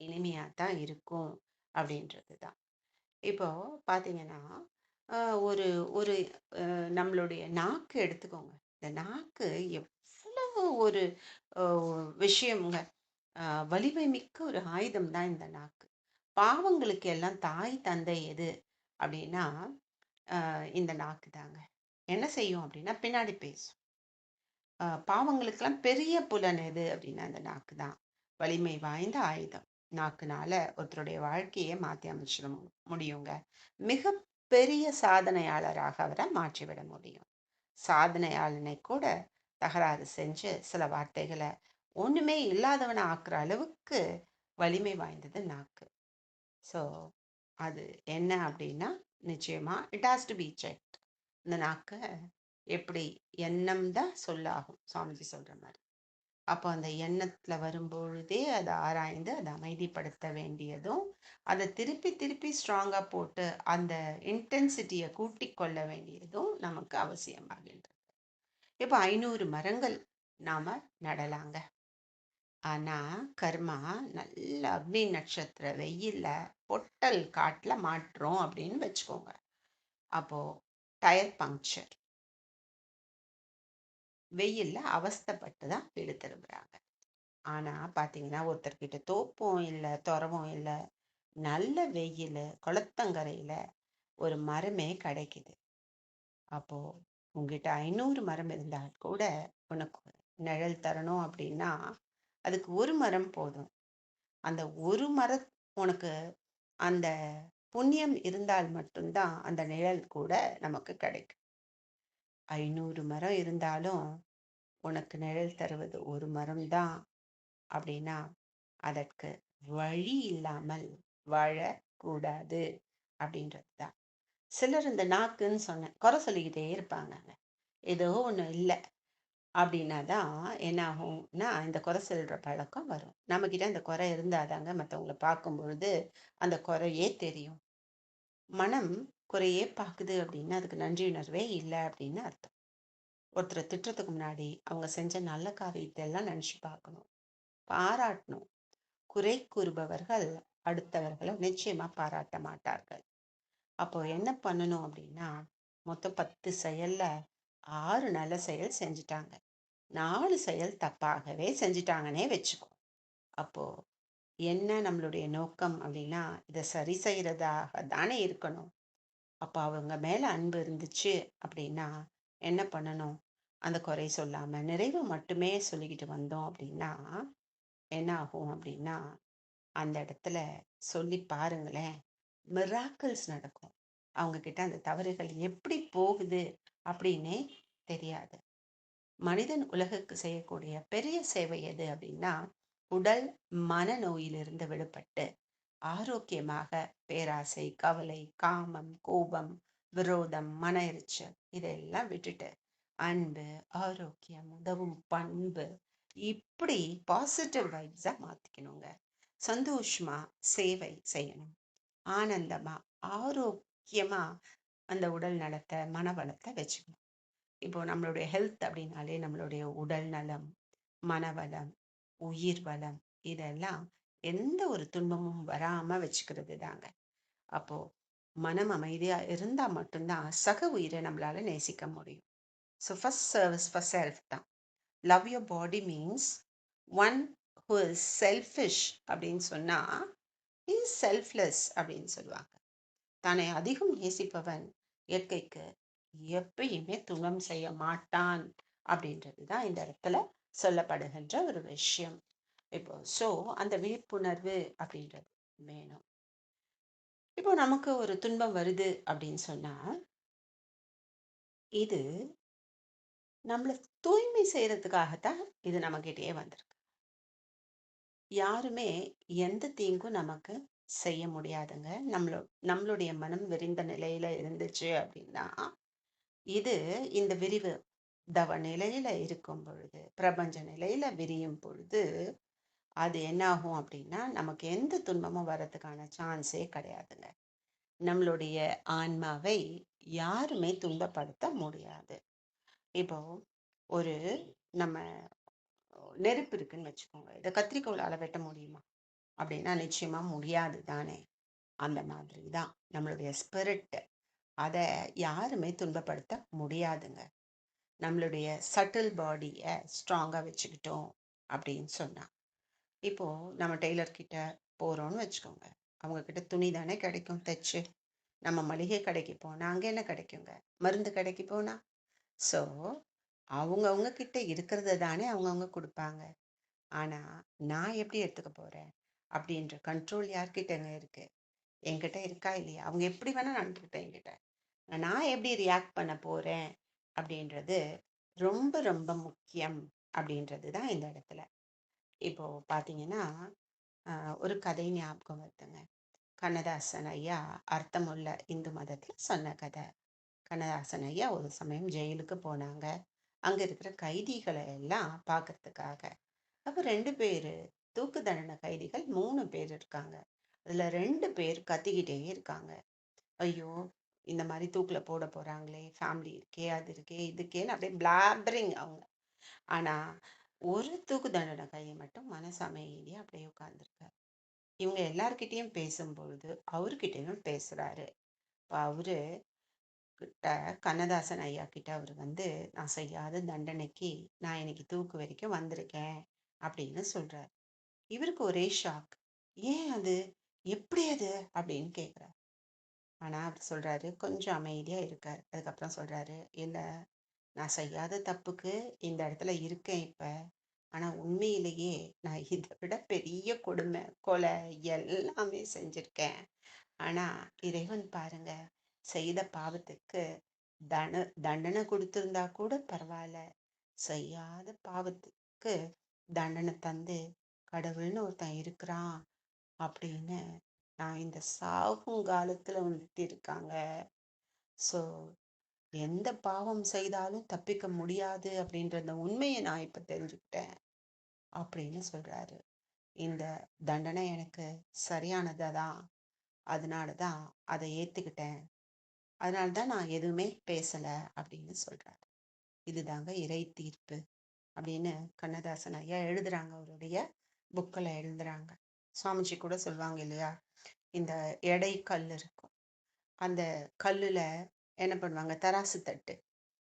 இனிமையா தான் இருக்கும் அப்படின்றது தான். இப்போ பார்த்தீங்கன்னா, ஒரு ஒரு நம்மளுடைய நாக்கு எடுத்துக்கோங்க. இந்த நாக்கு எவ்வளவு ஒரு அ விஷயம்ங்க. அ வலிமை மிக்க ஒரு ஆயுதம் தான் இந்த நாக்கு. பாவங்களுக்கு எல்லாம் தாய், தந்தை எது அப்படின்னா, இந்த நாக்கு தாங்க. என்ன செய்யும் அப்படின்னா, பின்னாடி பேசும். பாவங்களுக்கெல்லாம் பெரிய புலன் எது அப்படின்னா, அந்த நாக்கு தான். வலிமை வாய்ந்த ஆயுதம். நாக்குனால ஒருத்தருடைய வாழ்க்கையே மாத்தி அமைச்சிட முடியுங்க. மிக பெரிய சாதனையாளராக அவரை மாற்றிவிட முடியும். சாதனையாளனை கூட தகராறு செஞ்சு சில வார்த்தைகளை ஒண்ணுமே இல்லாதவனை ஆக்குற அளவுக்கு வலிமை வாய்ந்தது நாக்கு. ஸோ அது என்ன அப்படின்னா, நிச்சயமா it has to be checked. இந்த நாக்க எப்படி எண்ணம் தான் சொல்லாகும், சுவாமிஜி சொல்ற மாதிரி. அப்போ அந்த எண்ணத்துல வரும்பொழுதே அதை ஆராய்ந்து அதை அமைதிப்படுத்த வேண்டியதும், அதை திருப்பி திருப்பி ஸ்ட்ராங்கா போட்டு அந்த இன்டென்சிட்டியை கூட்டிக் கொள்ள வேண்டியதும் நமக்கு அவசியமாகின்றது. இப்போ 500 மரங்கள் நாம நடலாங்க. ஆனா கர்மா நல்ல அக்னி நட்சத்திர வெயில்ல பொட்டல் காட்டுல மாட்டுறோம் அப்படின்னு வச்சுக்கோங்க. அப்போ டயர் பங்க்சர், வெயில்ல அவஸ்தைப்பட்டு தான் வீடு திரும்புறாங்க. ஆனா பாத்தீங்கன்னா, ஒருத்தர்கிட்ட தோப்பும் இல்ல, தொரவும் இல்ல, நல்ல வெயிலு, குளத்தங்கரையில ஒரு மரமே கிடைக்குது. அப்போ உங்ககிட்ட 500 மரம் இருந்தால் கூட உனக்கு நிழல் தரணும் அப்படின்னா, அதுக்கு ஒரு மரம் போதும். அந்த ஒரு மரம் உனக்கு அந்த புண்ணியம் இருந்தால் மட்டும்தான் அந்த நிழல் கூட நமக்கு கிடைக்கும். 500 மரம் இருந்தாலும் உனக்கு நிழல் தருவது ஒரு மரம் தான் அப்படின்னா, அதற்கு வழி இல்லாமல் வாழக்கூடாது அப்படின்றது தான். சிலர் இந்த நாக்குன்னு சொன்னேன், குறை சொல்லிக்கிட்டே இருப்பாங்கங்க. ஏதோ ஒண்ணு இல்ல அப்படின்னா தான் என்ன ஆகும்னா, இந்த குறை சொல்ற பழக்கம் வரும். நம்மகிட்ட அந்த குறை இருந்தாதாங்க மத்தவங்கள பார்க்கும் பொழுது அந்த குறையே தெரியும். மனம் குறையே பார்க்குது அப்படின்னா, அதுக்கு நன்றியுணர்வே இல்ல அப்படின்னு அர்த்தம். ஒருத்தர திட்டுறதுக்கு முன்னாடி அவங்க செஞ்ச நல்ல காரியத்தை எல்லாம் நினைச்சு பார்க்கணும், பாராட்டணும். குறை கூறுபவர்கள் அடுத்தவர்களை நிச்சயமா பாராட்ட மாட்டார்கள். அப்போ என்ன பண்ணணும் அப்படின்னா, மொத்தம் 10 செயல்ல 6 நல்ல செயல் செஞ்சுட்டாங்க. 4 செயல் தப்பாகவே செஞ்சுட்டாங்கன்னே வச்சுக்கோ. அப்போ என்ன நம்மளுடைய நோக்கம் அப்படின்னா, இதை சரி செய்யறதாக தானே இருக்கணும். அப்போ அவங்க மேல அன்பு இருந்துச்சு அப்படின்னா என்ன பண்ணணும்? அந்த குறை சொல்லாம நிறைவு மட்டுமே சொல்லிக்கிட்டு வந்தோம் அப்படின்னா என்ன ஆகும் அப்படின்னா, அந்த இடத்துல சொல்லி பாருங்களேன், மிராக்கிள்ஸ் நடக்கும். அவங்க கிட்ட அந்த தவறுகள் எப்படி போகுது அப்படின்னே தெரியாது. மனிதன் உலகுக்கு செய்யக்கூடிய பெரிய சேவை எது அப்படின்னா, உடல் மனநோயிலிருந்து விடுபட்டு ஆரோக்கியமாக பேராசை, கவலை, காமம், கோபம், விரோதம், மன எரிச்சல் இதெல்லாம் விட்டுட்டு அன்பு, ஆரோக்கியம், உதவும் பண்பு இப்படி பாசிட்டிவ் வைப்ஸா மாத்திக்கணுங்க. சந்தோஷமா சேவை செய்யணும். ஆனந்தமா, ஆரோக்கியமா அந்த உடல் நலத்தை, மனவளத்தை வச்சுக்கணும். இப்போ நம்மளுடைய ஹெல்த் அப்படின்னாலே நம்மளுடைய உடல் நலம், மனவளம், உயிர் வளம் இதெல்லாம் எந்த ஒரு துன்பமும் வராம வச்சுக்கிறது தாங்க. அப்போ மனம் அமைதியா இருந்தா மட்டும்தான் சக உயிரை நம்மளால நேசிக்க முடியும். So first service for self தான். Love your body means one who is selfish அப்படின்னு சொன்னா இஸ் செல்ஃப்லெஸ் அப்படின்னு சொல்லுவாங்க. தன்னை அதிகம் நேசிப்பவன் இயற்கைக்கு எப்பயுமே துன்பம் செய்ய மாட்டான் அப்படின்றது தான் இந்த இடத்துல சொல்லப்படுகின்ற ஒரு விஷயம். இப்போ அந்த விழிப்புணர்வு அப்படின்றது வேணும். இப்போ நமக்கு ஒரு துன்பம் வருது அப்படின்னு சொன்னா இது நம்மள தூய்மை செய்யறதுக்காகத்தான் இது நம்மகிட்டயே வந்திருக்கு. யாருமே எந்த தீங்கும் நமக்கு செய்ய முடியாதுங்க. நம்மளுடைய மனம் விரிந்த நிலையில இருந்துச்சு அப்படின்னா இது இந்த விரிவு தவ நிலையில இருக்கும் பொழுது, பிரபஞ்ச நிலையில விரியும் பொழுது அது என்ன ஆகும் அப்படின்னா நமக்கு எந்த துன்பமும் வர்றதுக்கான சான்ஸே கிடையாதுங்க. நம்மளுடைய ஆன்மாவை யாருமே துன்பப்படுத்த முடியாது. இப்போ ஒரு நம்ம நெருப்பு இருக்குன்னு வச்சுக்கோங்க. இதை கத்திரிக்கோலால வெட்ட முடியுமா அப்படின்னா நிச்சயமா முடியாது தானே. அந்த மாதிரி தான் நம்மளுடைய ஸ்பிரிட், அதை யாருமே துன்பப்படுத்த முடியாதுங்க. நம்மளுடைய சட்டில் பாடியை ஸ்ட்ராங்காக வச்சுக்கிட்டோம் அப்படின்னு சொன்னா இப்போ நம்ம டெய்லர் கிட்ட போறோம்னு வச்சுக்கோங்க. அவங்க கிட்ட துணி தானே கிடைக்கும் தைச்சு. நம்ம மளிகை கடைக்கு போனா அங்க என்ன கிடைக்குங்க? மருந்து கடைக்கு போனா. ஸோ அவங்கவுங்க கிட்ட இருக்கிறத தானே அவங்கவுங்க கொடுப்பாங்க. ஆனா நான் எப்படி எடுத்துக்க போறேன் அப்படின்ற கண்ட்ரோல் யார்கிட்டங்க இருக்கு? என்கிட்ட இருக்கா இல்லையா? அவங்க எப்படி வேணா நடந்துக்கிட்டேன் என்கிட்ட. நான் எப்படி ரியாக்ட் பண்ண போறேன் அப்படின்றது ரொம்ப ரொம்ப முக்கியம் அப்படின்றது தான் இந்த இடத்துல. இப்போ பார்த்தீங்கன்னா ஒரு கதை ஞாபகம் வருதுங்க. கண்ணதாசன் ஐயா அர்த்தமுள்ள இந்து மதத்துல சொன்ன கதை. கண்ணதாசன் ஐயா ஒரு சமயம் ஜெயிலுக்கு போனாங்க. அங்க இருக்கிற கைதிகளை எல்லாம் பார்க்கறதுக்காக. அப்ப 2 பேரு தூக்கு தண்டனை கைதிகள் 3 பேர் இருக்காங்க. அதுல 2 பேர் கத்திக்கிட்டே இருக்காங்க. ஐயோ! இந்த மாதிரி தூக்குல போட போறாங்களே, ஃபேமிலி இருக்கே, அது இருக்கே, இதுக்கேன்னு அப்படியே பிளாபரிங் அவங்க. ஆனா ஒரு தூக்கு தண்டனை கைதி மட்டும் மனசு அமைதியா அப்படியே உட்கார்ந்துருக்காரு. இவங்க எல்லார்கிட்டயும் பேசும்பொழுது அவர்கிட்டயும் பேசுறாரு. அப்ப அவரு கிட்ட கண்ணதாசன் ஐயா கிட்ட அவர் வந்து நான் செய்யாத தண்டனைக்கு நான் இன்னைக்கு தூக்கு வரைக்கும் வந்திருக்கேன் அப்படின்னு சொல்றாரு. இவருக்கு ஒரே ஷாக். ஏன் அது? எப்படி அது அப்படின்னு கேக்குறாரு. ஆனா அவர் சொல்றாரு, கொஞ்சம் அமைதியா இருக்காரு. அதுக்கப்புறம் சொல்றாரு, இல்ல நான் செய்யாத தப்புக்கு இந்த இடத்துல இருக்கேன் இப்ப. ஆனா உண்மையிலேயே நான் இதை விட பெரிய கொடுமை, கொலை எல்லாமே செஞ்சிருக்கேன். ஆனா இறைவன் பாருங்க, செய்த பாவத்துக்கு தண்டனை கொடுத்திருந்தா கூட பரவாயில்ல. செய்யாத பாவத்துக்கு தண்டனை தந்து கடவுள்னு ஒருத்தன் இருக்கிறான் அப்படின்னு நான் இந்த சாகும் காலத்துல வந்துட்டு இருக்காங்க. ஸோ எந்த பாவம் செய்தாலும் தப்பிக்க முடியாது அப்படின்ற அந்த உண்மையை நான் இப்ப தெரிஞ்சுக்கிட்டேன் அப்படின்னு சொல்றாரு. இந்த தண்டனை எனக்கு சரியானதான், அதனாலதான் அதை ஏத்துக்கிட்டேன், அதனாலதான் நான் எதுவுமே பேசல அப்படின்னு சொல்றாரு. இதுதாங்க இறை தீர்ப்பு அப்படின்னு கண்ணதாசன் ஐயா எழுதுறாங்க, அவருடைய புக்கில் எழுதுறாங்க. சுவாமிஜி கூட சொல்லுவாங்க இல்லையா, இந்த எடை கல் இருக்கும். அந்த கல்லுல என்ன பண்ணுவாங்க, தராசு தட்டு.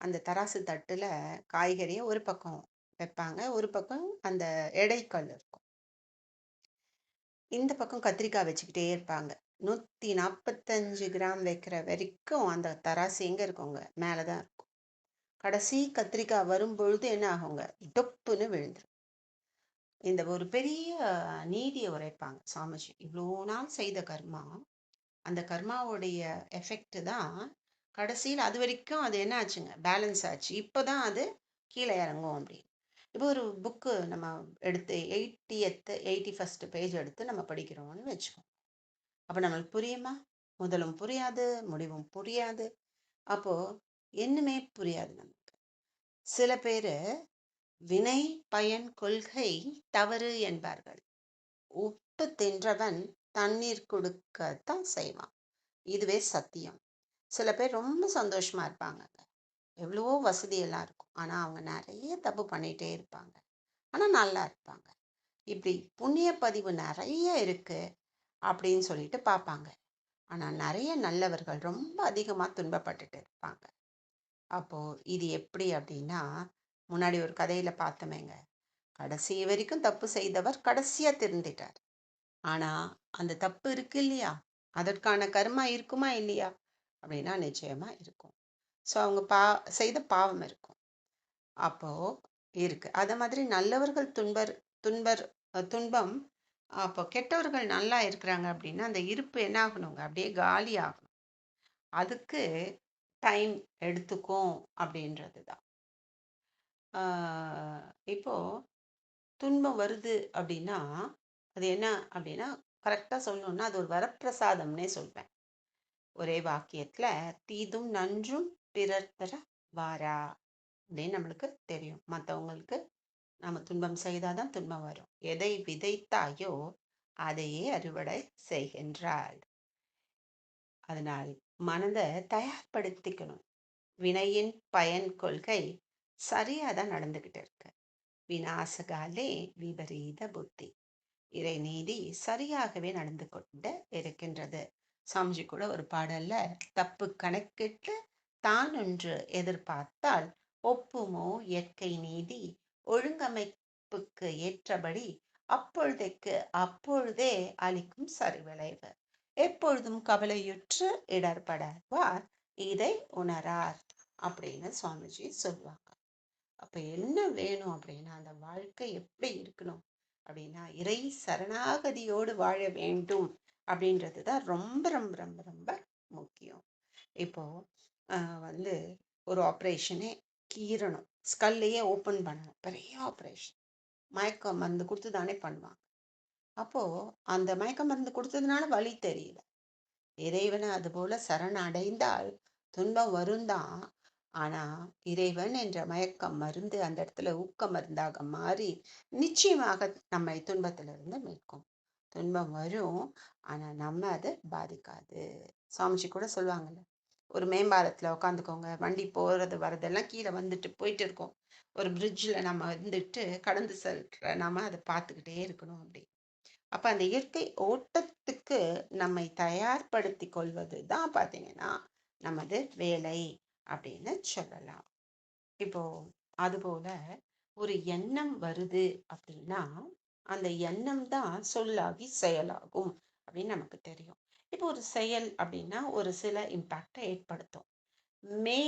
அந்த தராசு தட்டுல காய்கறியை ஒரு பக்கம் வைப்பாங்க, ஒரு பக்கம் அந்த எடை கல் இருக்கும். இந்த பக்கம் கத்திரிக்காய் வச்சுக்கிட்டே இருப்பாங்க. 145 கிராம் வைக்கிற வரைக்கும் அந்த தராசு எங்க இருக்குங்க, மேலதான் இருக்கும். கடைசி கத்திரிக்காய் வரும்பொழுது என்ன ஆகுங்க, டொப்புன்னு விழுந்துரும். இந்த ஒரு பெரிய நீதியை உரைப்பாங்க சாமிஜி. இவ்வளோ நாள் செய்த கர்மா, அந்த கர்மாவுடைய எஃபெக்ட் தான் கடைசியில் அது வரைக்கும் அது என்ன ஆச்சுங்க, பேலன்ஸ் ஆச்சு. இப்போதான் அது கீழே இறங்கும் அப்படின்னு. இப்போ ஒரு புக்கு நம்ம எடுத்து 81st பேஜ் எடுத்து நம்ம படிக்கிறோம்னு வச்சுக்கோம். அப்போ நம்மளுக்கு புரியுமா? முதலும் புரியாது, முடிவும் புரியாது. அப்போ என்னமே புரியாது நமக்கு. சில பேரு வினை பயன் கொள்கை தவறு என்பார்கள். உப்பு தின்றவன் தண்ணீர் கொடுக்கத்தான் செய்வான், இதுவே சத்தியம். சில பேர் ரொம்ப சந்தோஷமா இருப்பாங்க, எவ்வளவோ வசதி எல்லாம் இருக்கும், ஆனா அவங்க நிறைய தப்பு பண்ணிட்டே இருப்பாங்க, ஆனா நல்லா இருப்பாங்க. இப்படி புண்ணிய பதிவு நிறைய இருக்கு அப்படின்னு சொல்லிட்டு பார்ப்பாங்க, ஆனா நிறைய நல்லவர்கள் ரொம்ப அதிகமா துன்பப்பட்டுட்டு இருப்பாங்க. அப்போ இது எப்படி அப்படின்னா, முன்னாடி ஒரு கதையில பார்த்தோமேங்க, கடைசி வரைக்கும் தப்பு செய்தவர் கடைசியா திருந்திட்டார். ஆனா அந்த தப்பு இருக்கு இல்லையா, அதற்கான கர்மா இருக்குமா இல்லையா அப்படின்னா நிச்சயமா இருக்கும். ஸோ அவங்க செய்த பாவம் இருக்கும். அப்போ இருக்கு. அத மாதிரி நல்லவர்கள் துன்பர் துன்பம். அப்போ கெட்டவர்கள் நல்லா இருக்கிறாங்க அப்படின்னா அந்த இருப்பு என்ன ஆகணுங்க, அப்படியே காலி ஆகணும். அதுக்கு டைம் எடுத்துக்கும் அப்படின்றது தான். இப்போ துன்பம் வருது அப்படின்னா அது என்ன அப்படின்னா, கரெக்டாக சொல்லணும்னா அது ஒரு வரப்பிரசாதம்னே சொல்வேன். ஒரே வாக்கியத்துல, தீதும் நன்றும் பிறர் தர வாரா அப்படின்னு நம்மளுக்கு தெரியும். மற்றவங்களுக்கு நம்ம துன்பம் செய்தாதான் துன்பம் வரும். எதை விதைத்தாயோ அதையே அறுவடை செய்கின்றாள். அதனால் மனதை தயார்படுத்திக்கணும். வினையின் பயன் கொள்கை சரியாதான் நடந்துகிட்டு இருக்கு. விநாசகாலே விபரீத புத்தி. இறைநீதி சரியாகவே நடந்து கொண்டு இருக்கின்றது. சாமிஜி கூட ஒரு பாடல்ல, தப்பு கணக்கிட்டு தான் ஒன்று எதிர்பார்த்தால் ஒப்புமோ இயற்கை நீதி ஒழுங்கமைப்புக்கு ஏற்றபடி அப்பொழுதைக்கு அப்பொழுதே அளிக்கும் சரிவிளைவு. எப்பொழுதும் கவலையுற்று இடர்படார் இதை உணரார் அப்படின்னு சுவாமிஜி சொல்லுவாங்க. அப்ப என்ன வேணும் அப்படின்னா, அந்த வாழ்க்கை எப்படி இருக்கணும் அப்படின்னா, இறை சரணாகதியோடு வாழ வேண்டும் அப்படின்றது தான் ரொம்ப ரொம்ப ரொம்ப ரொம்ப முக்கியம். இப்போ வந்து ஒரு ஆப்ரேஷனே கீறணும், ஸ்கல்லையே ஓப்பன் பண்ணணும், பெரிய ஆப்ரேஷன், மயக்க மருந்து கொடுத்து தானே பண்ணுவாங்க. அப்போ அந்த மயக்க மருந்து கொடுத்ததுனால வலி தெரியல. இறைவனை அது போல சரணடைந்தால் துன்பம் வரும்தான். ஆனா இறைவன் என்ற மயக்கம் மருந்து அந்த இடத்துல ஊக்க மருந்தாக மாறி நிச்சயமாக நம்மை துன்பத்திலிருந்து மீட்கும். துன்பம் வரும், ஆனா நம்ம அதை பாதிக்காது. சுவாமிஜி கூட சொல்லுவாங்கல்ல, ஒரு மேம்பாலத்துல உட்காந்துக்கோங்க, வண்டி போறது வர்றதெல்லாம் கீழே வந்துட்டு போயிட்டு இருக்கோம், ஒரு பிரிட்ஜில் நம்ம வந்துட்டு கடந்து செல்ற நம்ம அதை பார்த்துக்கிட்டே இருக்கணும் அப்படி. அப்ப அந்த இயற்கை ஓட்டத்துக்கு நம்மை தயார்படுத்தி கொள்வது தான் பார்த்தீங்கன்னா நமது வேலை அப்படின்னு சொல்லலாம். இப்போ அதுபோல ஒரு எண்ணம் வருது அப்படின்னா அந்த எண்ணம் தான் சொல்லாகி செயலாகும் அப்படின்னு நமக்கு தெரியும். இப்போ ஒரு செயல் அப்படின்னா ஒரு சில இம்பேக்டை ஏற்படுத்தும். மே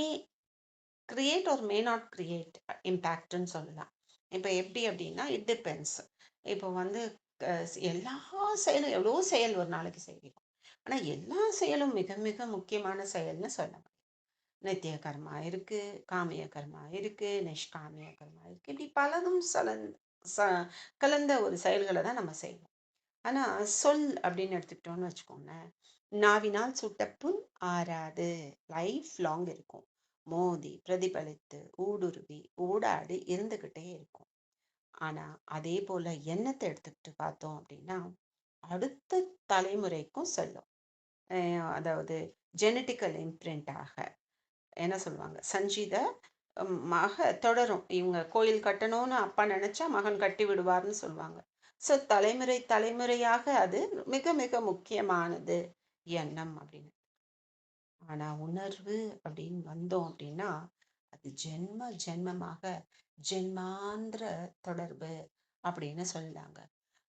கிரியேட் ஒரு மே நாட் கிரியேட் இம்பேக்ட்னு சொல்லலாம். இப்போ எப்படி அப்படின்னா இட் டிபெண்ட்ஸ். இப்போ வந்து எல்லா செயலும், எவ்வளோ செயல் ஒரு நாளைக்கு செய்கிறோம், ஆனால் எல்லா செயலும் மிக மிக முக்கியமான செயல்னு சொல்ல முடியும். நித்திய கர்மா இருக்கு, காமிய கர்மா இருக்கு, நிஷ்காமிய கர்மா இருக்கு, இப்படி பலதும் கலந்த ஒரு செயல்களை தான் நம்ம செய்வோம். ஆனா சொல் அப்படின்னு எடுத்துக்கிட்டோம்னு வச்சுக்கோங்க, நாவினால் சுட்ட புண் ஆறாது, லைஃப் லாங் இருக்கும். மோதி பிரதிபலித்து ஊடுருவி ஊடாடி இருந்துகிட்டே இருக்கும். ஆனா அதே போல எண்ணத்தை எடுத்துக்கிட்டு பார்த்தோம் அப்படின்னா அடுத்த தலைமுறைக்கும் செல்லும். அதாவது ஜெனட்டிக்கல் இம்ப்ரிண்டாக என்ன சொல்லுவாங்க, சஞ்சீத மக தொடரும். இவங்க கோயில் கட்டணும்னு அப்பா நினைச்சா மகன் கட்டி விடுவார்னு சொல்லுவாங்க. ஸோ தலைமுறை தலைமுறையாக அது மிக மிக முக்கியமானது எண்ணம் அப்படின்னு. ஆனா உணர்வு அப்படின்னு வந்தோம் அப்படின்னா அது ஜென்ம ஜென்மமாக ஜென்மாந்திர தொடர்பு அப்படின்னு சொல்லாங்க.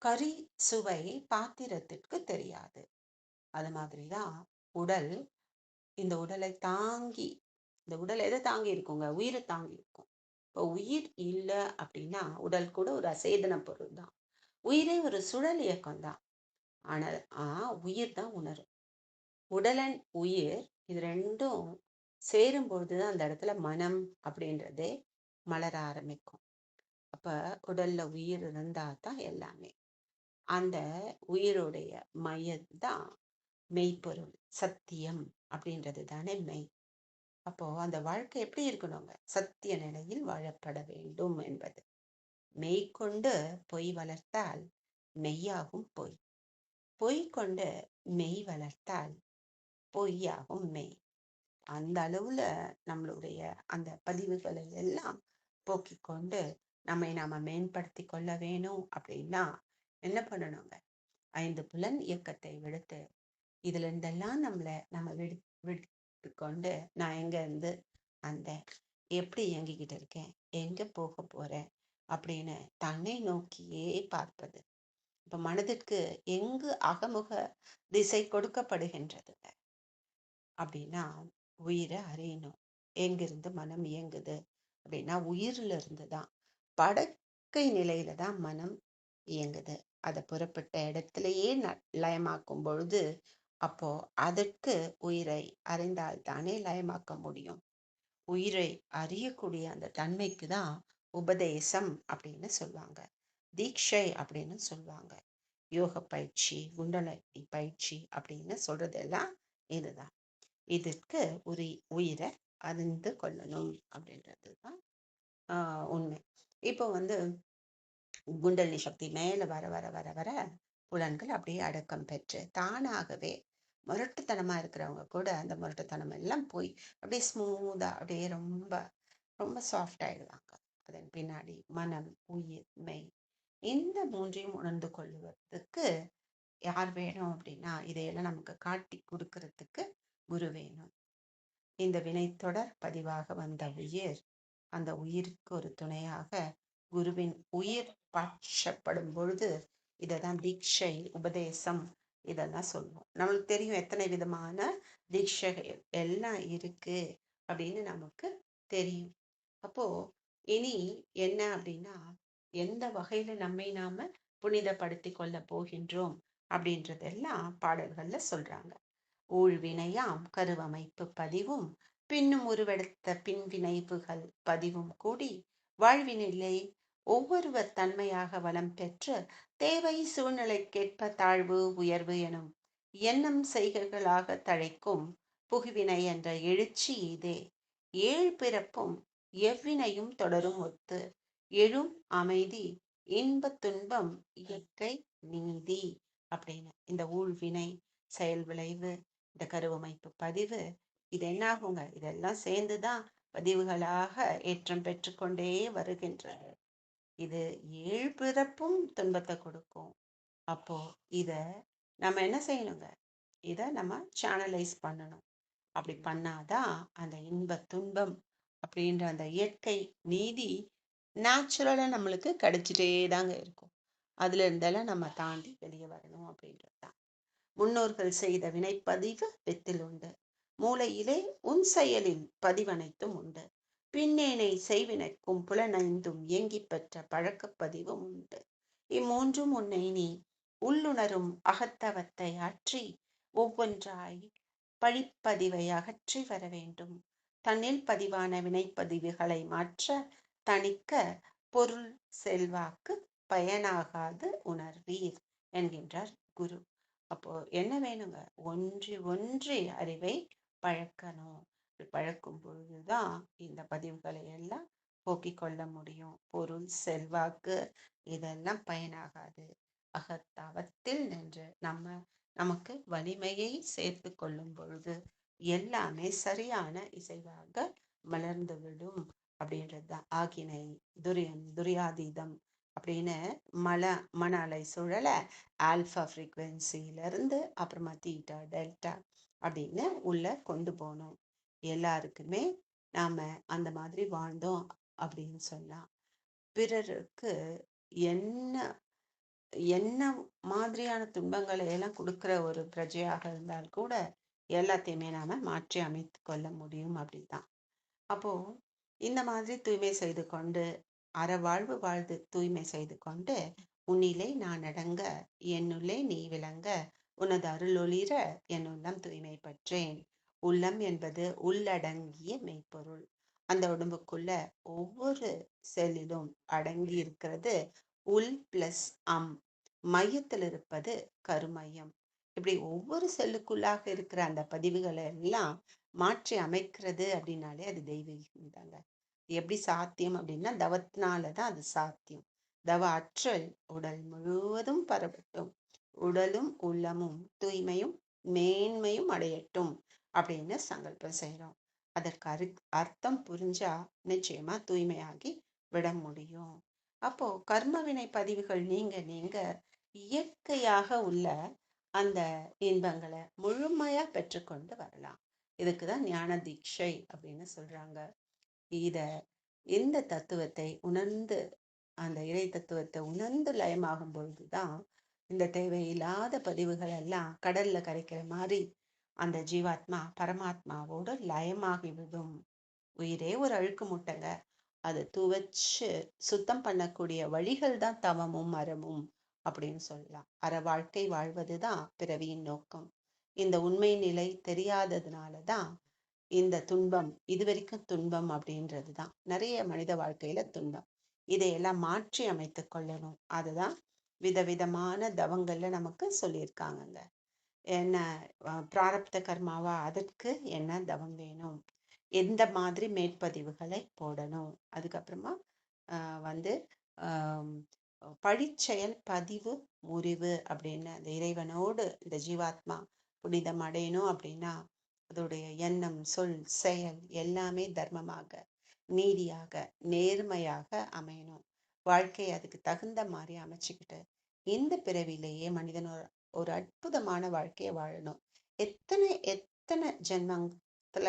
கறி சுவை பாத்திரத்திற்கு தெரியாது. அது மாதிரிதான் உடல். இந்த உடலை தாங்கி, இந்த உடல் எதை தாங்கி இருக்குங்க? உயிரை தாங்கி இருக்கும். இப்போ உயிர் இல்லை அப்படின்னா உடல் கூட ஒரு அசேதன பொருள் தான். உயிரே ஒரு சுழல் இயக்கம் தான். ஆனால் உயிர் தான் உணரும். உடலன் உயிர் இது ரெண்டும் சேரும்பொழுது தான் அந்த இடத்துல மனம் அப்படின்றதே மலர ஆரம்பிக்கும். அப்ப உடல்ல உயிர் இருந்தா தான் எல்லாமே. அந்த உயிருடைய மையம் தான் மெய்ப்பொருள், சத்தியம் அப்படின்றது தானே மெய். அப்போ அந்த வாழ்க்கை எப்படி இருக்கணுங்க? சத்திய நிலையில் வாழப்பட வேண்டும் என்பது. மெய் கொண்டு பொய் வளர்த்தால் மெய்யாகும் பொய். பொய் கொண்டு மெய் வளர்த்தால் பொய்யாகும் மெய். அந்த அளவுல நம்மளுடைய அந்த பதிவுகளை எல்லாம் போக்கிக் கொண்டு நம்மை நாம மேம்படுத்தி கொள்ள வேணும் அப்படின்னா என்ன பண்ணணுங்க? 5 புலன் இயக்கத்தை விடுத்து இதுல இருந்தெல்லாம் நம்ம விடுத்து கொண்டு நான் எங்க இருந்து அந்த எப்படி இயங்கிக்கிட்டு இருக்கேன், எங்க போக போறேன் அப்படின்னு தன்னை நோக்கியே பார்ப்பது. இப்ப மனதிற்கு எங்கு அகமுக திசை கொடுக்கப்படுகின்றது அப்படின்னா உயிரை அறியணும். எங்கிருந்து மனம் இயங்குது அப்படின்னா உயிர்ல இருந்து தான். படக்கை நிலையில தான் மனம் இயங்குது. அதை புறப்பட்ட இடத்திலேயே லயமாக்கும் பொழுது அப்போ அதற்கு உயிரை அறிந்தால் தானே லயமாக்க முடியும். உயிரை அறியக்கூடிய அந்த தன்மைக்கு தான் உபதேசம் அப்படின்னு சொல்லுவாங்க. தீட்சை அப்படின்னு சொல்லுவாங்க. யோக பயிற்சி, குண்டலினி பயிற்சி அப்படின்னு சொல்றதெல்லாம் இதுதான். இதற்கு உயிரை அறிந்து கொள்ளணும் அப்படின்றது தான் உண்மை. இப்போ குண்டலினி சக்தி மேல வர வர வர வர புலன்கள் அப்படியே அடக்கம் பெற்று தானாகவே முரட்டுத்தனமா இருக்கிறவங்க கூட அந்த முரட்டுத்தனம் எல்லாம் போய் அப்படியே ஸ்மூதா அப்படியே ரொம்ப ரொம்ப சாஃப்ட் ஆயிடுவாங்க. அதன் பின்னாடி மனம், உயிர், மெய் இந்த மூன்றையும் உணர்ந்து கொள்வதற்கு யார் வேணும் அப்படின்னா இதையெல்லாம் நமக்கு காட்டி கொடுக்கறதுக்கு குரு வேணும். இந்த வினைத்தொடர் பதிவாக வந்த உயிர், அந்த உயிருக்கு ஒரு துணையாக குருவின் உயிர் பாட்சப்படும் பொழுது இதைதான் தீட்சை, உபதேசம் இதெல்லாம் சொல்லுவோம். நம்மளுக்கு தெரியும் எத்தனை விதமான தீட்சைகள் எல்லாம் இருக்கு அப்படின்னு நமக்கு தெரியும். அப்போ இனி என்ன அப்படின்னா எந்த வகையில நம்மை நாம புனிதப்படுத்தி கொள்ள போகின்றோம் அப்படின்றதெல்லாம் பாடல்கள்ல சொல்றாங்க. ஊழ்வினையாம் கருவமைப்பு பதிவும் பின்னும் உருவெடுத்த பின்வினைவுகள் பதிவும் கூடி வாழ்வினிலே ஒவ்வொருவர் தன்மையாக வளம் பெற்று தேவை சூழ்நிலைக்கேற்ப தாழ்வு உயர்வு எனும் எண்ணம் செய்கைகளாக தழைக்கும் புகுவினை என்ற எழுச்சி இதே. ஏழ் பிறப்பும் எவ்வினையும் தொடரும் ஒத்து எழும் அமைதி இன்ப துன்பம் இயற்கை நீதி அப்படின்னு இந்த ஊழ்வினை செயல் விளைவு, இந்த கருவமைப்பு பதிவு இது என்ன ஆகுங்க? இதெல்லாம் சேர்ந்துதான் பதிவுகளாக ஏற்றம் பெற்றுக்கொண்டே வருகின்றது. இது ஏழு பிறப்பும் துன்பத்தை கொடுக்கும். அப்போ இத நம்ம என்ன செய்யணுங்க? இத நம்ம சேனலைஸ் பண்ணணும். அப்படி பண்ணாதான் அந்த இன்ப துன்பம் அப்படின்ற அந்த இயற்கை நீதி நேச்சுரலா நம்மளுக்கு கிடைச்சிட்டே தாங்க இருக்கும். அதுல இருந்தெல்லாம் நம்ம தாண்டி வெளியே வரணும் அப்படின்றதுதான். முன்னோர்கள் செய்த வினைப்பதிவு வித்தில் உண்டு. மூளையிலே உன் செயலில் பதிவனைத்தும் உண்டு. பின்னேனை செய்வினைக்கும் புலனைந்தும் இயங்கி பெற்ற பழக்கப்பதிவும் உண்டு. இம்மூன்றும் உன்னை நீ உள்ளுணரும் அகத்தவத்தை ஆற்றி ஒவ்வொன்றாய் பழிப்பதிவை அகற்றி வர வேண்டும். தன்னில் பதிவான வினைப்பதிவுகளை மாற்ற தணிக்க பொருள் செல்வாக்கு பயனாகாது உணர்வீர் என்கின்றார் குரு. அப்போ என்ன வேணுங்க? ஒன்றி ஒன்றி அறிவை பழக்கணும். பழக்கும் பொழுதுதான் இந்த பதிவுகளை எல்லாம் போக்கிக் கொள்ள முடியும். பொருள் செல்வாக்கு இதெல்லாம் பயனாகாது. அகத்தவத்தில் நின்று நமக்கு வலிமையை சேர்த்து கொள்ளும் பொழுது எல்லாமே சரியான இசைவாக மலர்ந்துவிடும் அப்படின்றதுதான் ஆகினை துரியாதீதம் அப்படின்னு மல மன அலை சுழலை ஆல்ஃபா ஃப்ரீக்வன்சியிலேருந்து அப்புறமா தீட்டா டெல்டா அப்படின்னு உள்ள கொண்டு போகணும். எல்லாருக்குமே நாம் அந்த மாதிரி வாழ்ந்தோம் அப்படின்னு சொல்லலாம். பிறருக்கு என்ன என்ன மாதிரியான துன்பங்களை எல்லாம் கொடுக்குற ஒரு பிரஜையாக இருந்தால் கூட எல்லாத்தையுமே நாம மாற்றி அமைத்து கொள்ள முடியும் அப்படிதான். அப்போ இந்த மாதிரி தூய்மை செய்து கொண்டு அறவாழ்வு வாழ்ந்து தூய்மை செய்து கொண்டு உன்னிலே நான் அடங்க என்னுள்ளே நீ விளங்க உனது அருளொளிர என் உள்ளம் தூய்மை பற்றேன். உள்ளம் என்பது உள்ளடங்கிய மெய்ப்பொருள். அந்த உடம்புக்குள்ள ஒவ்வொரு செல்லிலும் அடங்கி இருக்கிறது உள் பிளஸ் அம். மையத்தில் இருப்பது கருமையம். இப்படி ஒவ்வொரு செல்லுக்குள்ளாக இருக்கிற அந்த பதிவுகளை எல்லாம் மாற்றி அமைக்கிறது அப்படின்னாலே அது தெய்வீகம் தாங்க. எப்படி சாத்தியம் அப்படின்னா தவத்தினாலதான் அது சாத்தியம். தவ ஆற்றல் உடல் முழுவதும் பரவட்டும், உடலும் உள்ளமும் தூய்மையும் மேன்மையும் அடையட்டும் அப்படின்னு சங்கல்பம் செய்யறோம். அதற்கு அர்த்தம் புரிஞ்சா நிச்சயமா தூய்மையாகி விட முடியும். அப்போ கர்மவினை பதிவுகள் நீங்க இயற்கையாக உள்ள அந்த இன்பங்களை முழுமையா பெற்றுக்கொண்டு வரலாம். இதுக்குதான் ஞான தீட்சை அப்படின்னு சொல்றாங்க. இந்த தத்துவத்தை உணர்ந்து அந்த இறை தத்துவத்தை உணர்ந்து லயமாகும் பொழுதுதான் இந்த தேவையில்லாத பதிவுகள் எல்லாம் கடல்ல கரைக்கிற மாதிரி அந்த ஜீவாத்மா பரமாத்மாவோடு லயமாகிவிடும். உயிரே ஒரு அழுக்கு முட்டைங்க. அதை துவைச்சு சுத்தம் பண்ணக்கூடிய வழிகள் தான் தவமும் அறமும் அப்படின்னு சொல்லலாம். அற வாழ்க்கை வாழ்வதுதான் பிறவியின் நோக்கம். இந்த உண்மை நிலை தெரியாததுனாலதான் இந்த துன்பம், இது வரைக்கும் துன்பம் அப்படின்றது தான் நிறைய மனித வாழ்க்கையில துன்பம். இதையெல்லாம் மாற்றி அமைத்து கொள்ளணும். அதுதான் விதவிதமான தவங்கள்ல நமக்கு சொல்லியிருக்காங்கங்க. என்ன பிராரப்த கர்மாவா, அதற்கு என்ன தவம் வேணும், எந்த மாதிரி மேற்பதிவுகளை போடணும், அதுக்கப்புறமா வந்து பழிச்செயல் பதிவு முறிவு அப்படின்னு அந்த இறைவனோடு இந்த ஜீவாத்மா புனிதம் அடையணும் அப்படின்னா அதோடைய எண்ணம் சொல் செயல் எல்லாமே தர்மமாக நீதியாக நேர்மையாக அமையணும். வாழ்க்கையை அதுக்கு தகுந்த மாதிரி அமைச்சுக்கிட்டு இந்த பிறவிலேயே மனிதன் ஒரு அற்புதமான வாழ்க்கையை வாழணும். எத்தனை எத்தனை ஜென்மத்துல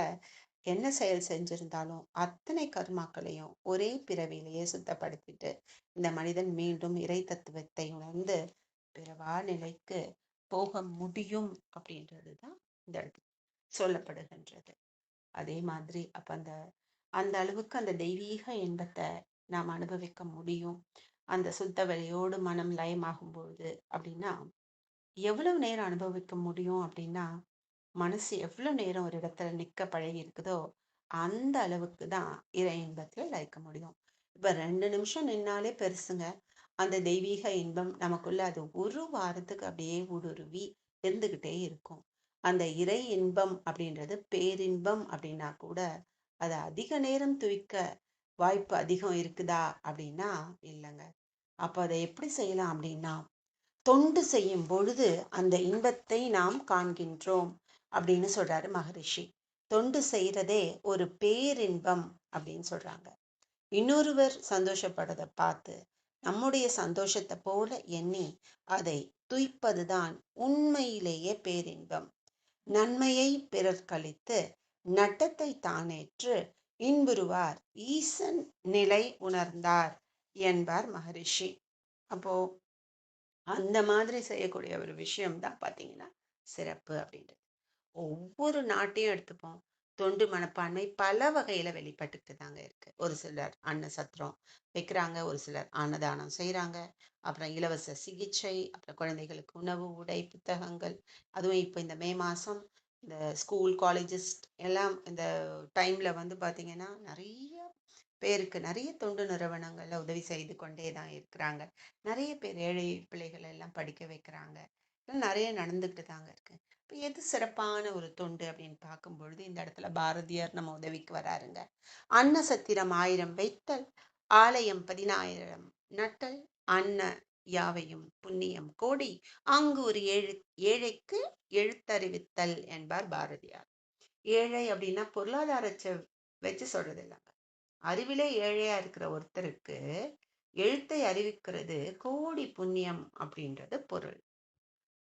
என்ன செயல் செஞ்சிருந்தாலும் அத்தனை கர்மாக்களையும் ஒரே பிறவிலேயே சுத்தப்படுத்திட்டு இந்த மனிதன் மீண்டும் இறை தத்துவத்தை உணர்ந்து பிறவா நிலைக்கு போக முடியும் அப்படின்றது தான் இந்த இடத்துல சொல்லப்படுகின்றது. அதே மாதிரி அப்ப அந்த அந்த அளவுக்கு அந்த தெய்வீக இன்பத்தை நாம் அனுபவிக்க முடியும். அந்த சுத்த வெளியோடு மனம் லயமாகும் பொழுது அப்படின்னா எவ்வளவு நேரம் அனுபவிக்க முடியும் அப்படின்னா மனசு எவ்வளவு நேரம் ஒரு இடத்துல நிக்க பழகி இருக்குதோ அந்த அளவுக்கு தான் இறை இன்பத்துல லயிக்க முடியும். இப்ப 2 நிமிஷம் நின்னாலே பெருசுங்க. அந்த தெய்வீக இன்பம் நமக்குள்ள அது ஒரு வாரத்துக்கு அப்படியே ஊடுருவி இருந்துகிட்டே இருக்கும். அந்த இறை இன்பம் அப்படின்றது பேரின்பம் அப்படின்னா கூட அது அதிக நேரம் துய்க்க வாய்ப்பு அதிகம் இருக்குதா அப்படின்னா இல்லைங்க. அப்ப அதை எப்படி செய்யலாம் அப்படின்னா தொண்டு செய்யும் பொழுது அந்த இன்பத்தை நாம் காண்கின்றோம் அப்படின்னு சொல்றாரு மகரிஷி. தொண்டு செய்யறதே ஒரு பேரின்பம் அப்படின்னு சொல்றாங்க. இன்னொருவர் சந்தோஷப்படுறதை பார்த்து நம்முடைய சந்தோஷத்தை போல எண்ணி அதை துய்ப்பதுதான் உண்மையிலேயே பேரின்பம். நன்மையை பிறர் கழித்து நட்டத்தை தானேற்று இன்புறுவார் ஈசன் நிலை உணர்ந்தார் என்பார் மகரிஷி. அப்போ அந்த மாதிரி செய்யக்கூடிய ஒரு விஷயம் தான் பார்த்தீங்கன்னா சிறப்பு அப்படின்றது. ஒவ்வொரு நாட்டையும் எடுத்துப்போம், தொண்டு மனப்பான்மை பல வகையில வெளிப்பட்டுக்கிட்டு தாங்க இருக்கு. ஒரு சிலர் அன்ன சத்திரம் வைக்கிறாங்க, ஒரு சிலர் அன்னதானம் செய்யறாங்க, அப்புறம் இலவச சிகிச்சை, அப்புறம் குழந்தைகளுக்கு உணவு உடை புத்தகங்கள். அதுவும் இப்போ இந்த மே மாசம் இந்த ஸ்கூல் காலேஜஸ் எல்லாம் இந்த டைம்ல வந்து பார்த்தீங்கன்னா நிறைய பேருக்கு நிறைய தொண்டு நிறுவனங்கள்ல உதவி செய்து கொண்டே தான் இருக்கிறாங்க. நிறைய பேர் ஏழை பிள்ளைகள் எல்லாம் படிக்க வைக்கிறாங்க. நிறைய நடந்துகிட்டு தாங்க இருக்கு. இப்போ எது சிறப்பான ஒரு தொண்டு அப்படின்னு பார்க்கும் பொழுது இந்த இடத்துல பாரதியார் நம்ம உதவிக்கு வராருங்க. அன்ன சத்திரம் 1000 வைத்தல், ஆலயம் 10,000 நட்டல், அன்ன யாவையும் புண்ணியம் கோடி, அங்கு ஒரு ஏழைக்கு எழுத்தறிவித்தல் என்பார் பாரதியார். ஏழை அப்படின்னா பொருளாதாரத்தை வச்சு சொல்றது இல்லைங்க. அறிவிலே ஏழையா இருக்கிற ஒருத்தருக்கு எழுத்தை அறிவிக்கிறது கோடி புண்ணியம் அப்படின்றது பொருள்.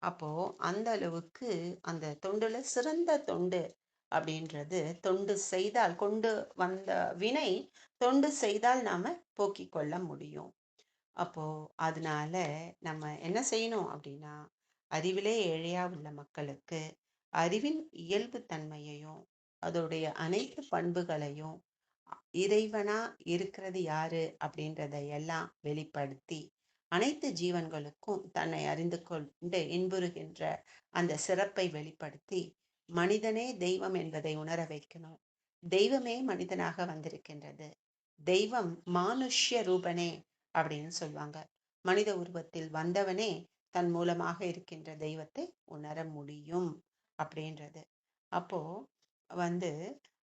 அப்போ அந்த அளவுக்கு அந்த தொண்டுல சிறந்த தொண்டு அப்படின்றது, தொண்டு செய்தால் கொண்டு வந்த வினை தொண்டு செய்தால் நாம போக்கிக் கொள்ள முடியும். அப்போ அதனால நம்ம என்ன செய்யணும் அப்படின்னா, அறிவிலே ஏழையா உள்ள மக்களுக்கு அறிவின் இயல்பு தன்மையையும் அதோடைய அனைத்து பண்புகளையும் இறைவனா இருக்கிறது யாரு அப்படின்றத எல்லாம் வெளிப்படுத்தி அனைத்து ஜீவன்களுக்கும் தன்னை அறிந்து கொண்டு இன்புறுகின்ற அந்த சிறப்பை வெளிப்படுத்தி மனிதனே தெய்வம் என்பதை உணர வைக்கணும். தெய்வமே மனிதனாக வந்திருக்கின்றது. தெய்வம் மானுஷ்ய ரூபனே அப்படின்னு சொல்லுவாங்க. மனித உருவத்தில் வந்தவனே தன் மூலமாக இருக்கின்ற தெய்வத்தை உணர முடியும் அப்படின்றது. அப்போ வந்து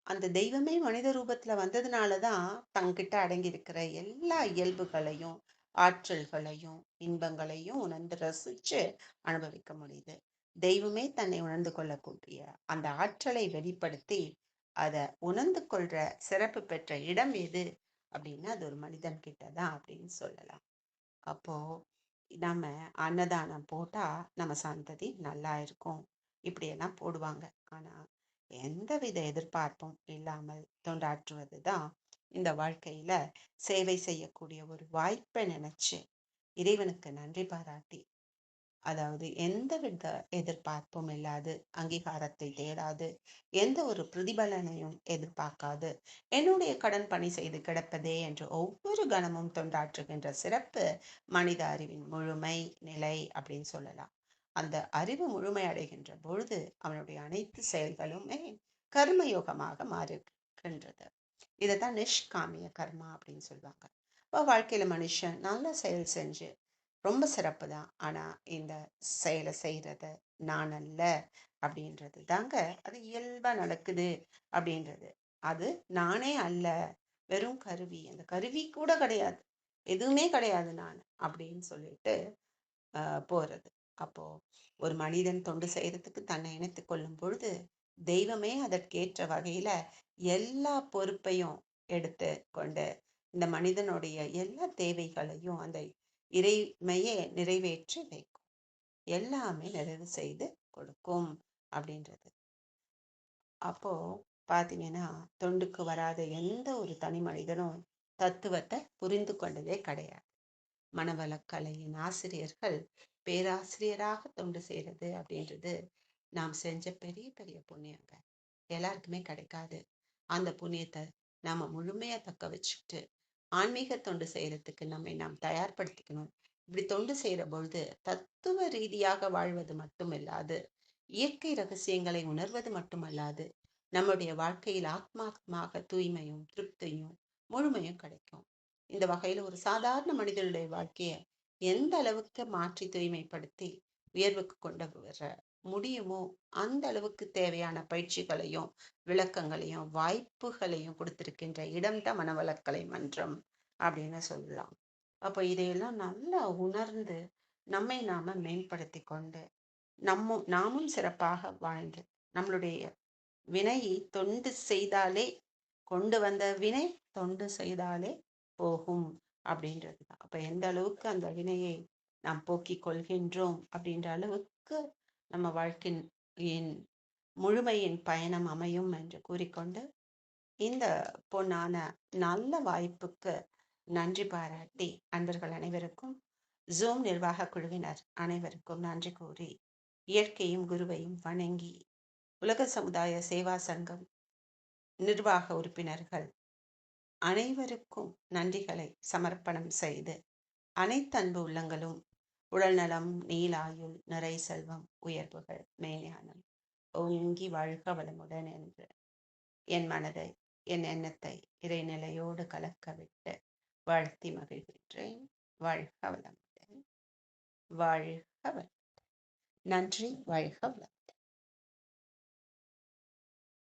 அந்த தெய்வமே மனித ரூபத்துல வந்ததுனாலதான் தங்கிட்ட அடங்கி இருக்கிற எல்லா இயல்புகளையும் ஆற்றல்களையும் இன்பங்களையும் உணர்ந்து ரசிச்சு அனுபவிக்க முடியுது. தெய்வமே தன்னை உணர்ந்து கொள்ளக்கூடிய அந்த ஆற்றலை வெளிப்படுத்தி அதை உணர்ந்து கொள்ற சிறப்பு பெற்ற இடம் எது அப்படின்னா அது ஒரு மனிதன் கிட்டதான் அப்படின்னு சொல்லலாம். அப்போ நம்ம அன்னதானம் போட்டா நம்ம சந்ததி நல்லா இருக்கும் இப்படியெல்லாம் போடுவாங்க. ஆனா எந்தவித எதிர்பார்ப்பும் இல்லாமல் தொண்டாற்றுவதுதான் இந்த வாழ்க்கையில சேவை செய்யக்கூடிய ஒரு வாய்ப்பை நினைச்சு இறைவனுக்கு நன்றி பாராட்டி, அதாவது எந்தவித எதிர்பார்ப்பும் இல்லாது, அங்கீகாரத்தை தேடாது, எந்த ஒரு பிரதிபலனையும் எதிர்பார்க்காது, என்னுடைய கடன் பணி செய்து கிடப்பதே என்று ஒவ்வொரு கணமும் தொண்டாற்றுகின்ற சிறப்பு மனித அறிவின் முழுமை நிலை அப்படின்னு சொல்லலாம். அந்த அறிவு முழுமை அடைகின்ற பொழுது அவனுடைய அனைத்து செயல்களுமே கர்மயோகமாக மாறுகின்றது. இதைத்தான் நிஷ்காமிய கர்மா அப்படின்னு சொல்லுவாங்க. இப்போ வாழ்க்கையில மனுஷன் நல்ல செயல் செஞ்சு ரொம்ப சிறப்பு தான். ஆனா இந்த செயலை செய்யறது நான் அல்ல அப்படின்றது தாங்க அது இயல்பா நடக்குது அப்படின்றது. அது நானே அல்ல, வெறும் கருவி, அந்த கருவி கூட கிடையாது, எதுவுமே கிடையாது நான் அப்படின்னு சொல்லிட்டு போறது. அப்போ ஒரு மனிதன் தொண்டு செய்யறதுக்கு தன்னை இணைத்துக் கொள்ளும் பொழுது தெய்வமே அதற்கேற்ற வகையில எல்லா பொறுப்பையும் எடுத்து கொண்டு இந்த மனிதனுடைய எல்லா தேவைகளையும் அந்த இறைமையே நிறைவேற்றி வைக்கும், எல்லாமே நிறைவு செய்து கொடுக்கும் அப்படின்றது. அப்போ பாத்தீங்கன்னா தொண்டுக்கு வராத எந்த ஒரு தனி மனிதனும் தத்துவத்தை புரிந்து கொண்டதே கிடையாது. மனவளக்கலையின் ஆசிரியர்கள் பேராசிரியராக தொண்டு செய்யறது அப்படின்றது நாம் செஞ்ச பெரிய பெரிய புண்ணியங்க. எல்லாருக்குமே கிடைக்காது. அந்த புண்ணியத்தை நாம முழுமையா தக்க வச்சுக்கிட்டு ஆன்மீக தொண்டு செய்யறதுக்கு நம்மை நாம் தயார்படுத்திக்கணும். இப்படி தொண்டு செய்யற பொழுது தத்துவ ரீதியாக வாழ்வது மட்டுமில்லாது, இயற்கை ரகசியங்களை உணர்வது மட்டுமல்லாது, நம்முடைய வாழ்க்கையில் ஆத்மாத்மாக தூய்மையும் திருப்தியும் முழுமையும் கிடைக்கும். இந்த வகையில ஒரு சாதாரண மனிதனுடைய வாழ்க்கைய எந்த அளவுக்கு மாற்றி தூய்மைப்படுத்தி உயர்வுக்கு கொண்டு வர முடியுமோ அந்த அளவுக்கு தேவையான பயிற்சிகளையும் விளக்கங்களையும் வாய்ப்புகளையும் கொடுத்திருக்கின்ற இடம்தான் மனவளக்கலை மன்றம் அப்படின்னு சொல்லலாம். அப்போ இதையெல்லாம் நல்லா உணர்ந்து நம்மை நாம மேம்படுத்தி கொண்டு நாமும் சிறப்பாக வாழ்ந்து நம்மளுடைய வினை தொண்டு செய்தாலே, கொண்டு வந்த வினை தொண்டு செய்தாலே போகும் அப்படின்றது தான். அப்ப எந்த அளவுக்கு அந்த வினையை நாம் போக்கிக் கொள்கின்றோம் அப்படின்ற அளவுக்கு நம்ம வாழ்க்கையின் முழுமையின் பயணம் அமையும் என்று கூறிக்கொண்டு இந்த பொன்னான நல்ல வாய்ப்புக்கு நன்றி பாராட்டி அன்பர்கள் அனைவருக்கும், ஜூம் நிர்வாக குழுவினர் அனைவருக்கும் நன்றி கூறி, இயற்கையும் குருவையும் வணங்கி, உலக சமுதாய சேவா சங்கம் நிர்வாக உறுப்பினர்கள் அனைவருக்கும் நன்றிகளை சமர்ப்பணம் செய்து, அனைத்து அன்பு உள்ளங்களும் உடல்நலம் நீலாயுள் நிறை செல்வம் உயர்வுகள் மெய்ஞானம் ஓங்கி வாழ்க வளமுடன் என்று என் மனதை என் எண்ணத்தை இறைநிலையோடு கலக்க விட்டு வாழ்த்தி மகிழ்கின்றேன். வாழ்க வளமுடன். வாழ்க வளம். நன்றி. வாழ்க வளம்.